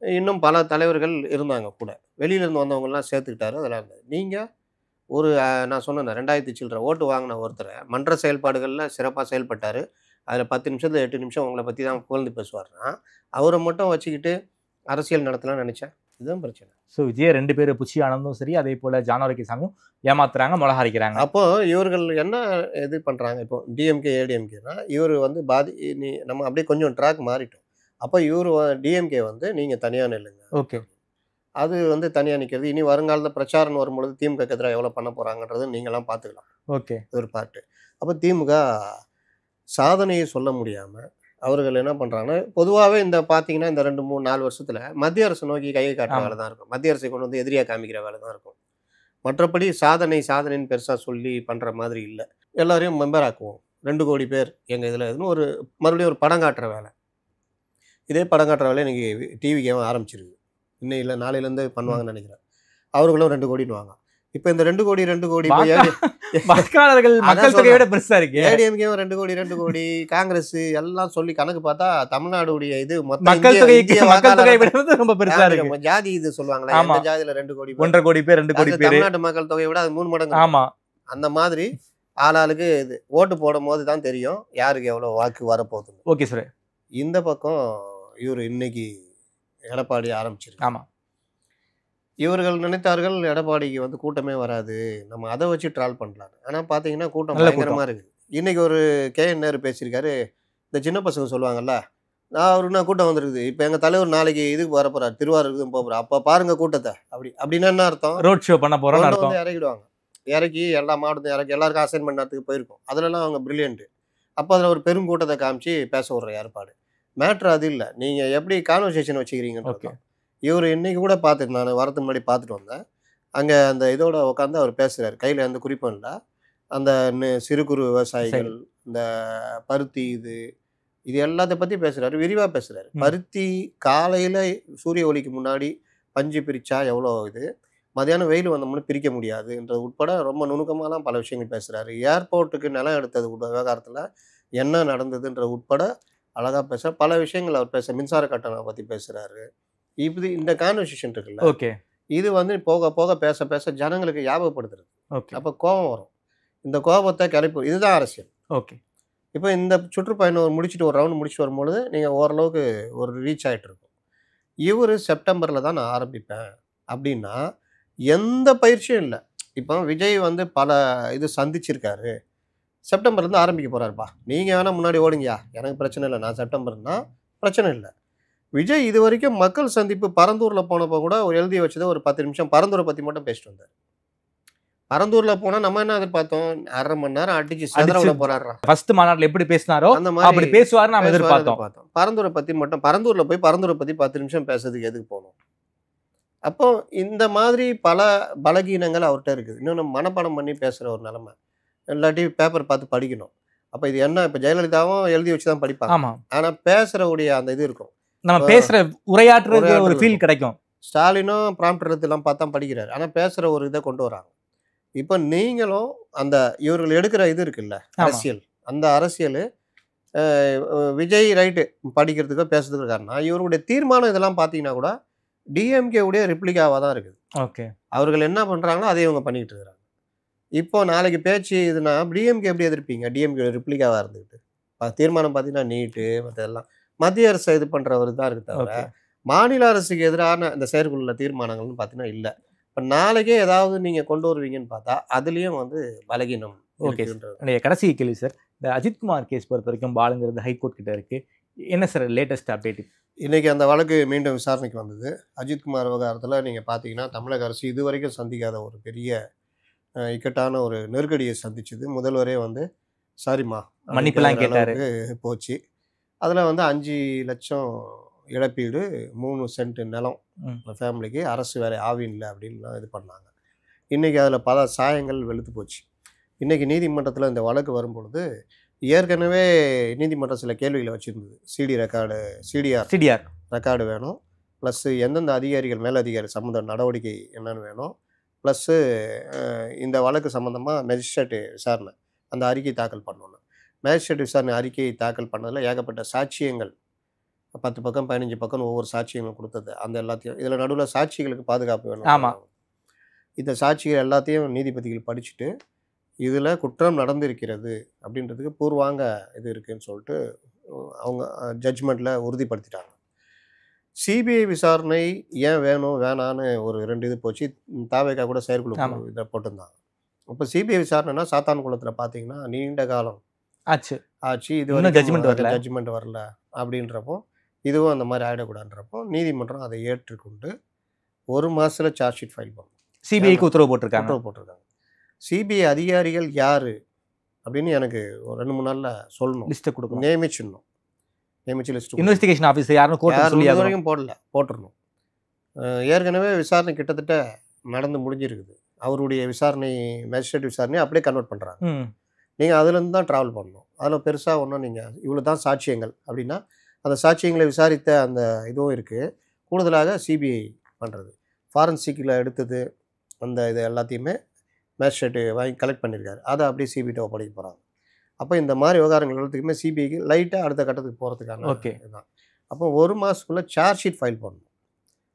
இன்னும் பல தலைவர்கள் இருந்தாங்க கூட, வெளியிலேருந்து வந்தவங்கலாம் சேர்த்துக்கிட்டாரு. அதெல்லாம் இருந்தது. நீங்கள் ஒரு நான் சொன்னேன் 2000 சில்லற ஓட்டு வாங்கின ஒருத்தரை மன்ற செயல்பாடுகளில் சிறப்பாக செயல்பட்டார். அதில் 10 நிமிஷத்தில் 8 நிமிஷம் உங்களை பற்றி தான் புகழ்ந்து பேசுவார்னா அவரை மட்டும் வச்சுக்கிட்டு அரசியல் நடத்தலாம் நினைச்சேன். இதுதான் பிரச்சனை. ஸோ விஜய் 2 பேர் புஷி ஆனந்தும் சரி, அதே போல் ஜானகி சாமியும் ஏமாத்துறாங்க, மிளகா அரைக்கிறாங்க. அப்போ இவர்கள் என்ன இது பண்ணுறாங்க? இப்போ டிஎம்கே ஏடிஎம்கேனா இவர் வந்து நம்ம அப்படியே கொஞ்சம் ட்ராக் மாறிட்டோம். அப்போ இவர் டிஎம்கே வந்து நீங்கள் தனியாக நில்லுங்க. ஓகே, அது வந்து தனியாக நிற்கிறது. இனி வருங்காலத்தில் பிரச்சாரம் வரும்பொழுது திமுக எதிராக எவ்வளோ பண்ண போகிறாங்கன்றது நீங்களாம் பார்த்துக்கலாம். ஓகே, ஒரு பார்ட்டு. அப்போ திமுக சாதனையை சொல்ல முடியாமல் அவர்கள் என்ன பண்ணுறாங்கன்னா, பொதுவாகவே இந்த பார்த்தீங்கன்னா இந்த 2, 3, 4 வருஷத்தில் மத்திய அரசு நோக்கி கையை காட்டுற வேலை தான் இருக்கும். மத்திய அரசை கொண்டு வந்து எதிரியாக காமிக்கிற வேலை தான் இருக்கும். மற்றபடி சாதனைன்னு பெருசாக சொல்லி பண்ணுற மாதிரி இல்லை. எல்லாரையும் மெம்பர் ஆக்குவோம், 2 கோடி பேர் எங்கள் இதில் இதுன்னு ஒரு மறுபடியும் ஒரு படம் காட்டுற வேலை. இதே படம் காட்டுற வேலை இன்றைக்கி டிவிக்கே ஆரம்பிச்சிருக்கு. இன்னும் இல்லை, நாளையிலேருந்து பண்ணுவாங்கன்னு நினைக்கிறேன். அவர்களும் 2 கோடின்னு வாங்க. இப்போ இந்த 2 கோடி மக்கள் தொகையை விட பெருசா இருக்கு. ஏடிஎம்கேவும் 2 கோடி காங்கிரஸ் எல்லாம் சொல்லி கணக்கு பார்த்தா தமிழ்நாடுடைய இது மக்கள் தொகையை விட ரொம்ப பெருசா இருக்கு. ஜாதி இது சொல்லுவாங்களா, இந்த ஜாதியில 2 கோடி 1.5 கோடி பேர் 2 கோடி பேர் தமிழ்நாட்டு மக்கள் தொகையை விட அது 3 மடங்கு. ஆமா, அந்த மாதிரி ஆளாளுக்கு இது ஓட்டு போடும் போது தான் தெரியும் யாருக்கு எவ்வளவு வாக்கு வரப்போகுது. Okay sir. இந்த பக்கம் இவர் இன்னைக்கு எடப்பாடி ஆரம்பிச்சிருக்கு. ஆமா, இவர்கள் நினைத்தார்கள் எடப்பாடிக்கு வந்து கூட்டமே வராது, நம்ம அதை வச்சு ட்ரால் பண்ணலாம். ஆனால் பார்த்தீங்கன்னா கூட்டம் பயங்கரமாக இருக்குது. இன்றைக்கி ஒரு KN நேரு பேசியிருக்காரு. இந்த சின்ன பசங்க சொல்லுவாங்கல்ல, நான் கூட்டம் வந்துருக்குது, இப்போ எங்கள் தலைவர் நாளைக்கு இதுக்கு வர போகிறார், திருவாரூருக்கு போக போகிறார், அப்போ பாருங்கள் கூட்டத்தை அப்படின்னு என்ன அர்த்தம்? ரோட் ஷோ பண்ண போகிறோம் வந்து இறக்கிடுவாங்க. இறக்கி எல்லா மாவட்டத்தையும் எல்லாருக்கும் அசைன்மெண்ட் நேரத்துக்கு போயிருக்கும். அதிலலாம் அவங்க பிரில்லியன்ட்டு. அப்போ அதில் ஒரு பெருங்கூட்டத்தை காமிச்சு பேச விட்ற ஏற்பாடு. மேட்ரு அது இல்லை, நீங்கள் எப்படி கான்வர்சேஷன் வச்சுக்கிறீங்கன்னு. ஓகே, இவர் இன்னைக்கு கூட பார்த்துட்டு நான் வரதுக்கு முன்னாடி பார்த்துட்டு வந்தேன். அங்கே அந்த இதோட உட்காந்து அவர் பேசுகிறார். கையில் எந்த குறிப்பும் இல்லை. அந்த சிறு குறு விவசாயிகள், இந்த பருத்தி இது எல்லாத்தை பற்றி பேசுகிறாரு, விரிவாக பேசுகிறாரு. பருத்தி காலையில் சூரிய ஒளிக்கு முன்னாடி பஞ்சு பிரித்தா எவ்வளோ இது, மதியானம் வெயில் வந்தோம்னு பிரிக்க முடியாதுன்றது உட்பட ரொம்ப நுணுக்கமாலாம் பல விஷயங்கள் பேசுகிறாரு. ஏர்போர்ட்டுக்கு நிலம் எடுத்தது விவகாரத்தில் என்ன நடந்ததுன்ற உட்பட அழகாக பேசுகிறார். பல விஷயங்கள் அவர் மின்சார கட்டணம் பற்றி பேசுகிறாரு. இப்படி இந்த கான்வர்சேஷன் இருக்குல்ல, ஓகே, இது வந்து போக போக பேச ஜனங்களுக்கு ஞாபகப்படுத்துறது. ஓகே, அப்போ கோபம் வரும். இந்த கோபத்தை கிளப்பி, இதுதான் அரசியல். ஓகே, இப்போ இந்த சுற்றுப்பயணம் முடிச்சுட்டு ஒரு ரவுண்ட் முடிச்சுட்டு வரும்பொழுது நீங்கள் ஓரளவுக்கு ஒரு ரீச் ஆகிட்டு இருக்கும். இவர் செப்டம்பரில் தான் நான் ஆரம்பிப்பேன் அப்படின்னா எந்த பயிற்சியும் இல்லை. இப்போ விஜய் வந்து பல இது சந்திச்சிருக்காரு. செப்டம்பர்லேருந்து ஆரம்பிக்க போகிறாருப்பா, நீங்கள் வேணால் முன்னாடி ஓடுங்கயா, எனக்கு பிரச்சனை இல்லை, நான் செப்டம்பர்னா பிரச்சனை இல்லை. விஜய் இது வரைக்கும் மக்கள் சந்திப்பு பரந்தூரில் போனப்போ கூட ஒரு எழுதி வச்சதை ஒரு 10 நிமிஷம் பரந்தூரை பற்றி மட்டும் பேசிட்டு வந்தார். பரந்தூரில் போனால் நம்ம என்ன எதிர்பார்த்தோம், 1/2 மணி நேரம் அடிச்சு செதற விட போறாரா. ஃபர்ஸ்ட் மாநாட்டில் எப்படி பேசினாரோ அந்த மாதிரி அப்படி பேசுவார் நாம எதிர்பார்த்தோம். பரந்தூரை பற்றி மட்டும் பரந்தூரில் போய் பரந்தூரை பற்றி 10 நிமிஷம் பேசுறதுக்கு எதுக்கு போகணும்? அப்போ இந்த மாதிரி பல பலகீனங்கள் அவர்கிட்ட இருக்குது. இன்னும் நம்ம மனப்பாடம் பண்ணி பேசுகிற ஒரு நிலைமை, இல்லாட்டி பேப்பர் பார்த்து படிக்கணும். அப்போ இது என்ன, இப்போ ஜெயலலிதாவும் எழுதி வச்சு தான் படிப்பாங்க. ஆமாம், ஆனால் பேசுகிறவுடைய அந்த இது இருக்கும், நம்ம பேசுகிற உரையாற்றுறது ஒரு ஃபீல் கிடைக்கும். ஸ்டாலினும் ப்ராம்ப்ட் எழுத்துலாம் பார்த்தா படிக்கிறார், ஆனால் பேசுகிற ஒரு இதை கொண்டு வராங்க. இப்போ நீங்களும் அந்த இவர்கள் எடுக்கிற இது இருக்குல்ல அரசியல், அந்த அரசியல் விஜய் ரைட்டு படிக்கிறதுக்கோ பேசுறதுக்கு காரணம் இவருடைய தீர்மானம் இதெல்லாம் பார்த்தீங்கன்னா கூட டிஎம்கே உடைய ரிப்ளிகாவாக தான் இருக்குது. ஓகே, அவர்கள் என்ன பண்ணுறாங்களோ அதை இவங்க பண்ணிக்கிட்டு இருக்கிறாங்க. இப்போ நாளைக்கு பேச்சு இதுனா டிஎம்கே எப்படி எதிர்ப்பீங்க? டிஎம்கே ரிப்ளிகாவாக இருந்துக்கிட்டு தீர்மானம் பார்த்தீங்கன்னா நீட்டு மற்றெல்லாம் மத்திய அரசு இது பண்ணுறவர் தான் இருக்குது தவிர மாநில அரசுக்கு எதிரான இந்த செயற்குள்ள தீர்மானங்கள்னு பார்த்தீங்கன்னா இல்லை. இப்போ நாளைக்கே ஏதாவது நீங்கள் கொண்டு வருவீங்கன்னு பார்த்தா அதுலேயும் வந்து பலகீனம் ஓகே இருக்குன்றது. என்னுடைய கடைசி கேள்வி சார், இந்த அஜித்குமார் கேஸ் பொறுத்த வரைக்கும் பாலுங்கிறது ஹைகோர்ட் கிட்ட இருக்கு. என்ன சார் லேட்டஸ்ட் அப்டேட்? இன்னைக்கு அந்த வழக்கு மீண்டும் விசாரணைக்கு வந்தது. அஜித்குமார் விவகாரத்தில் நீங்கள் பார்த்தீங்கன்னா தமிழக அரசு இதுவரைக்கும் சந்திக்காத ஒரு பெரிய இக்கட்டான ஒரு நெருக்கடியை சந்திச்சுது. முதல்வரே வந்து சாரிம்மா மன்னிப்புலாம் கேட்டாரு. போச்சு. அதில் வந்து 5 லட்சம் இழப்பீடு, 3 சென்ட் நிலம் ஃபேமிலிக்கு, அரசு வேலை ஆவின்ல அப்படின்லாம் இது பண்ணாங்க. இன்றைக்கி அதில் பல சாயங்கள் வெளுத்து போச்சு. இன்றைக்கி நீதிமன்றத்தில் இந்த வழக்கு வரும்பொழுது ஏற்கனவே நீதிமன்றம் சில கேள்விகளை வச்சுருந்தது. சிடிஆர் ரெக்கார்டு வேணும், ப்ளஸ்ஸு எந்தெந்த அதிகாரிகள் மேலதிகாரி சம்மந்த நடவடிக்கை என்னென்னு வேணும், ப்ளஸ்ஸு இந்த வழக்கு சம்மந்தமாக மேஜிஸ்ட்ரேட்டு விசாரணை அந்த அறிக்கை தாக்கல் பண்ணணும். மேஜிஸ்ட்ரேட் விசாரணை அறிக்கையை தாக்கல் பண்ணதில் ஏகப்பட்ட சாட்சியங்கள் 10 பக்கம் 15 பக்கம் ஒவ்வொரு சாட்சியங்களும் கொடுத்தது. அந்த எல்லாத்தையும் இதில் நடுவில் சாட்சிகளுக்கு பாதுகாப்பு வேணும். ஆமாம். இந்த சாட்சிகள் எல்லாத்தையும் நீதிபதிகள் படிச்சுட்டு இதில் குற்றம் நடந்திருக்கிறது அப்படின்றதுக்கு பூர்வாங்க இது இருக்குதுன்னு சொல்லிட்டு அவங்க ஜட்ஜ்மெண்ட்டில் உறுதிப்படுத்திட்டாங்க. சிபிஐ விசாரணை ஏன் வேணும் வேணான்னு ஒரு 2 இது போச்சு. தாவேகா கூட செயற்குழு இதை போட்டிருந்தாங்க. இப்போ சிபிஐ விசாரணைனா சாத்தான்குளத்தில் பார்த்தீங்கன்னா நீண்ட காலம் ஆச்சு. இது ஜட்ஜ்மெண்ட் வரல அப்படின்றப்போ இதுவும் அந்த மாதிரி ஆகிடக்கூடாதுன்றப்போ நீதிமன்றம் அதை ஏற்றுக்கொண்டு 1 மாதத்தில் சார்ஜ் ஷீட் ஃபைல் பண்ணும். சிபிஐக்கு உத்தரவு போட்டிருக்காங்க. சிபிஐ அதிகாரிகள் யார் அப்படின்னு எனக்கு ஒரு 2-3 நாளில் சொல்லணும். லிஸ்ட்டை கொடுக்கணும், நியமிச்சு லிஸ்ட். இன்வெஸ்டிகேஷன் ஆஃபீஸர் யாரும் வரைக்கும் போட்டுடணும். ஏற்கனவே விசாரணை கிட்டத்தட்ட நடந்து முடிஞ்சிருக்குது. அவருடைய விசாரணை மேஜிஸ்ட்ரேட் விசாரணை அப்படியே கன்வெர்ட் பண்ணுறாங்க. நீங்கள் அதுலேருந்து தான் ட்ராவல் பண்ணணும். அதில் பெருசாக ஒன்றும் நீங்கள் இவ்வளோ தான் சாட்சியங்கள் அப்படின்னா அந்த சாட்சியங்களை விசாரித்த அந்த இதுவும் இருக்குது. கூடுதலாக சிபிஐ பண்ணுறது ஃபாரன்சிக்கில் எடுத்தது அந்த இது எல்லாத்தையுமே மேஜிஸ்ட்ரேட்டு வாங்கி கலெக்ட் பண்ணியிருக்காரு. அதை அப்படியே சிபிஐட்ட ஒப்படைக்க போகிறாங்க. அப்போ இந்த மாதிரி விவகாரங்கள் எல்லாத்துக்குமே சிபிஐக்கு லைட்டாக அடுத்த கட்டத்துக்கு போகிறதுக்கான இதுதான். அப்போ 1 மாதத்துக்குள்ளே சார்ஜ் ஷீட் ஃபைல் பண்ணணும்.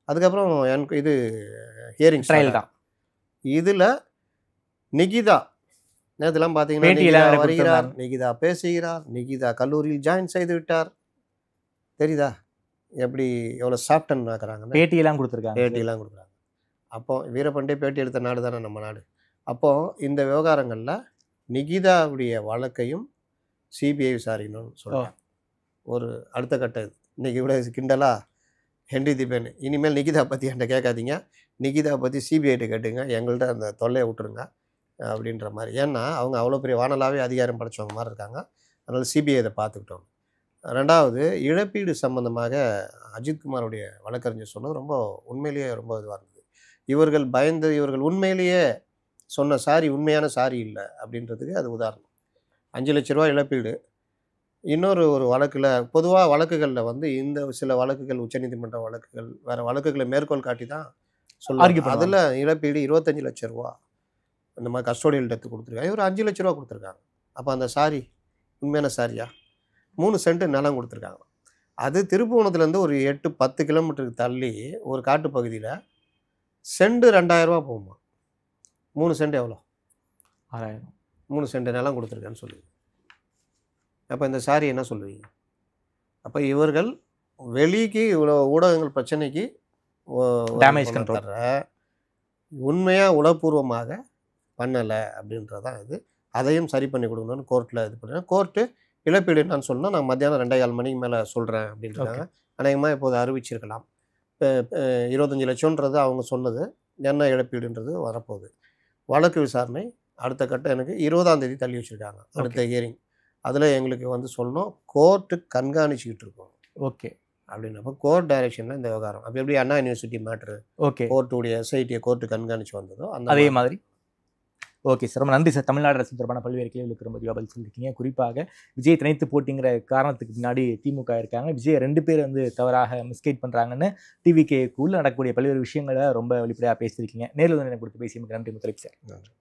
அதுக்கப்புறம் எனக்கு இது ஹியரிங் ட்ரையல் தான். இதில் நிகிதா நேரத்துலாம் பார்த்தீங்கன்னா வருகிறார், நிகிதா பேசுகிறார், நிகிதா கல்லூரியில் ஜாயின் செய்து விட்டார். தெரியுதா எப்படி எவ்வளோ சாஃப்டன் ஆக்குறாங்க. பேட்டியெல்லாம் கொடுக்குறாங்க. அப்போது வீரபாண்டிய பேட்டி எடுத்த நாடு தானே நம்ம நாடு. அப்போது இந்த விவகாரங்களில் நிகிதாவுடைய வழக்கையும் சிபிஐ விசாரிக்கணும்னு சொல்கிறாங்க. ஒரு அடுத்த கட்ட இது. இன்றைக்கி கூட கிண்டலா ஹென்றி திபேன் இனிமேல் நிகிதா பற்றி என்கிட்ட கேட்காதீங்க, நிகிதா பற்றி சிபிஐட்ட கேட்டுங்க, எங்கள்கிட்ட அந்த தொல்லையை விட்டுருங்க அப்படின்ற மாதிரி. ஏன்னா அவங்க அவ்வளோ பெரிய வானலாகவே அதிகாரம் படைச்சவங்க மாதிரி இருக்காங்க. அதனால் சிபிஐ இதை பார்த்துக்கிட்டோம். 2வது இழப்பீடு சம்பந்தமாக அஜித்குமாருடைய வழக்கறிஞர் சொன்னது ரொம்ப உண்மையிலேயே ரொம்ப இதுவாக இருந்தது. இவர்கள் உண்மையிலேயே சொன்ன சாரி உண்மையான சாரி இல்லை அப்படின்றதுக்கு அது உதாரணம். 5 லட்ச ரூபா இழப்பீடு. இன்னொரு வழக்கில் பொதுவாக வழக்குகளில் வந்து இந்த சில வழக்குகள் உச்சநீதிமன்ற வழக்குகள் வேறு வழக்குகளை மேற்கோள் காட்டி தான் சொல்லுவாங்க. அதில் இழப்பீடு 25 லட்ச ரூபா இந்த மாதிரி கஸ்டோடியல் டெத்து கொடுத்துருக்காங்க. இவர் 5 லட்ச ரூபா கொடுத்துருக்காங்க. அப்போ அந்த சாரி உண்மையான சாரியா? 3 சென்ட் நிலம் கொடுத்துருக்காங்க. அது திருப்புவனத்துலேருந்து ஒரு 8-10 கிலோமீட்டருக்கு தள்ளி ஒரு காட்டு பகுதியில் சென்ட் 2000 ரூபா போகுமா? 3 சென்ட் எவ்வளோ? 6000. 3 சென்ட் நிலம் கொடுத்துருக்கான்னு சொல்லுவீங்க. அப்போ இந்த சாரி என்ன சொல்லுவீங்க? அப்போ இவர்கள் வெளிக்கு இவ்வளோ ஊடகங்கள் பிரச்சனைக்கு டேமேஜ் கண்ட்ரோல் உண்மையாக உளப்பூர்வமாக பண்ணலை அப்படின்றதான் இது. அதையும் சரி பண்ணி கொடுக்கணும்னு கோர்ட்டில் இது பண்ணுறேன். கோர்ட்டு இழப்பீடு என்னன்னு சொன்னால் நான் மத்தியானம் 2:15 மணிக்கு மேலே சொல்கிறேன் அப்படின்றாங்க. அநேகமாக இப்போது அறிவிச்சிருக்கலாம். 25 லட்சம்ன்றது அவங்க சொன்னது, என்ன இழப்பீடுன்றது வரப்போகுது. வழக்கு விசாரணை அடுத்த கட்டம் எனக்கு 20ஆம் தேதி தள்ளி வச்சுருக்காங்க. அடுத்த ஹியரிங். அதில் எங்களுக்கு வந்து சொல்லணும் கோர்ட்டு கண்காணிச்சிக்கிட்டு இருக்கோம். ஓகே அப்படின்னப்போ கோர்ட் டைரக்ஷனில் இந்த விவகாரம் அப்போ எப்படி அண்ணா யூனிவர்சிட்டி மேட்ரு கோர்ட்டுடைய எஸ்ஐடியை கோர்ட்டு கண்காணிச்சு வந்ததோ அதே மாதிரி. ஓகே சார், ரொம்ப நன்றி சார். தமிழ்நாடு அரசு தொடர்பான பல்வேறு கேள்விகளுக்கு ரொம்ப பதில் சொல்லியிருக்கீங்க. குறிப்பாக விஜய் திணைத்து போட்டிங்கிற காரணத்துக்கு பின்னாடி திமுக இருக்காங்க, விஜய் 2 பேர் வந்து தவறாக மிஸ்கைட் பண்ணுறாங்கன்னு டிவிகேக்குள்ள நடக்கக்கூடிய பல்வேறு விஷயங்களை ரொம்ப வெளிப்படையாக பேசியிருக்கீங்க. நேரில் வந்து எனக்கு கொடுத்து பேசி நன்றி முத்தலிப் சார். நன்றி.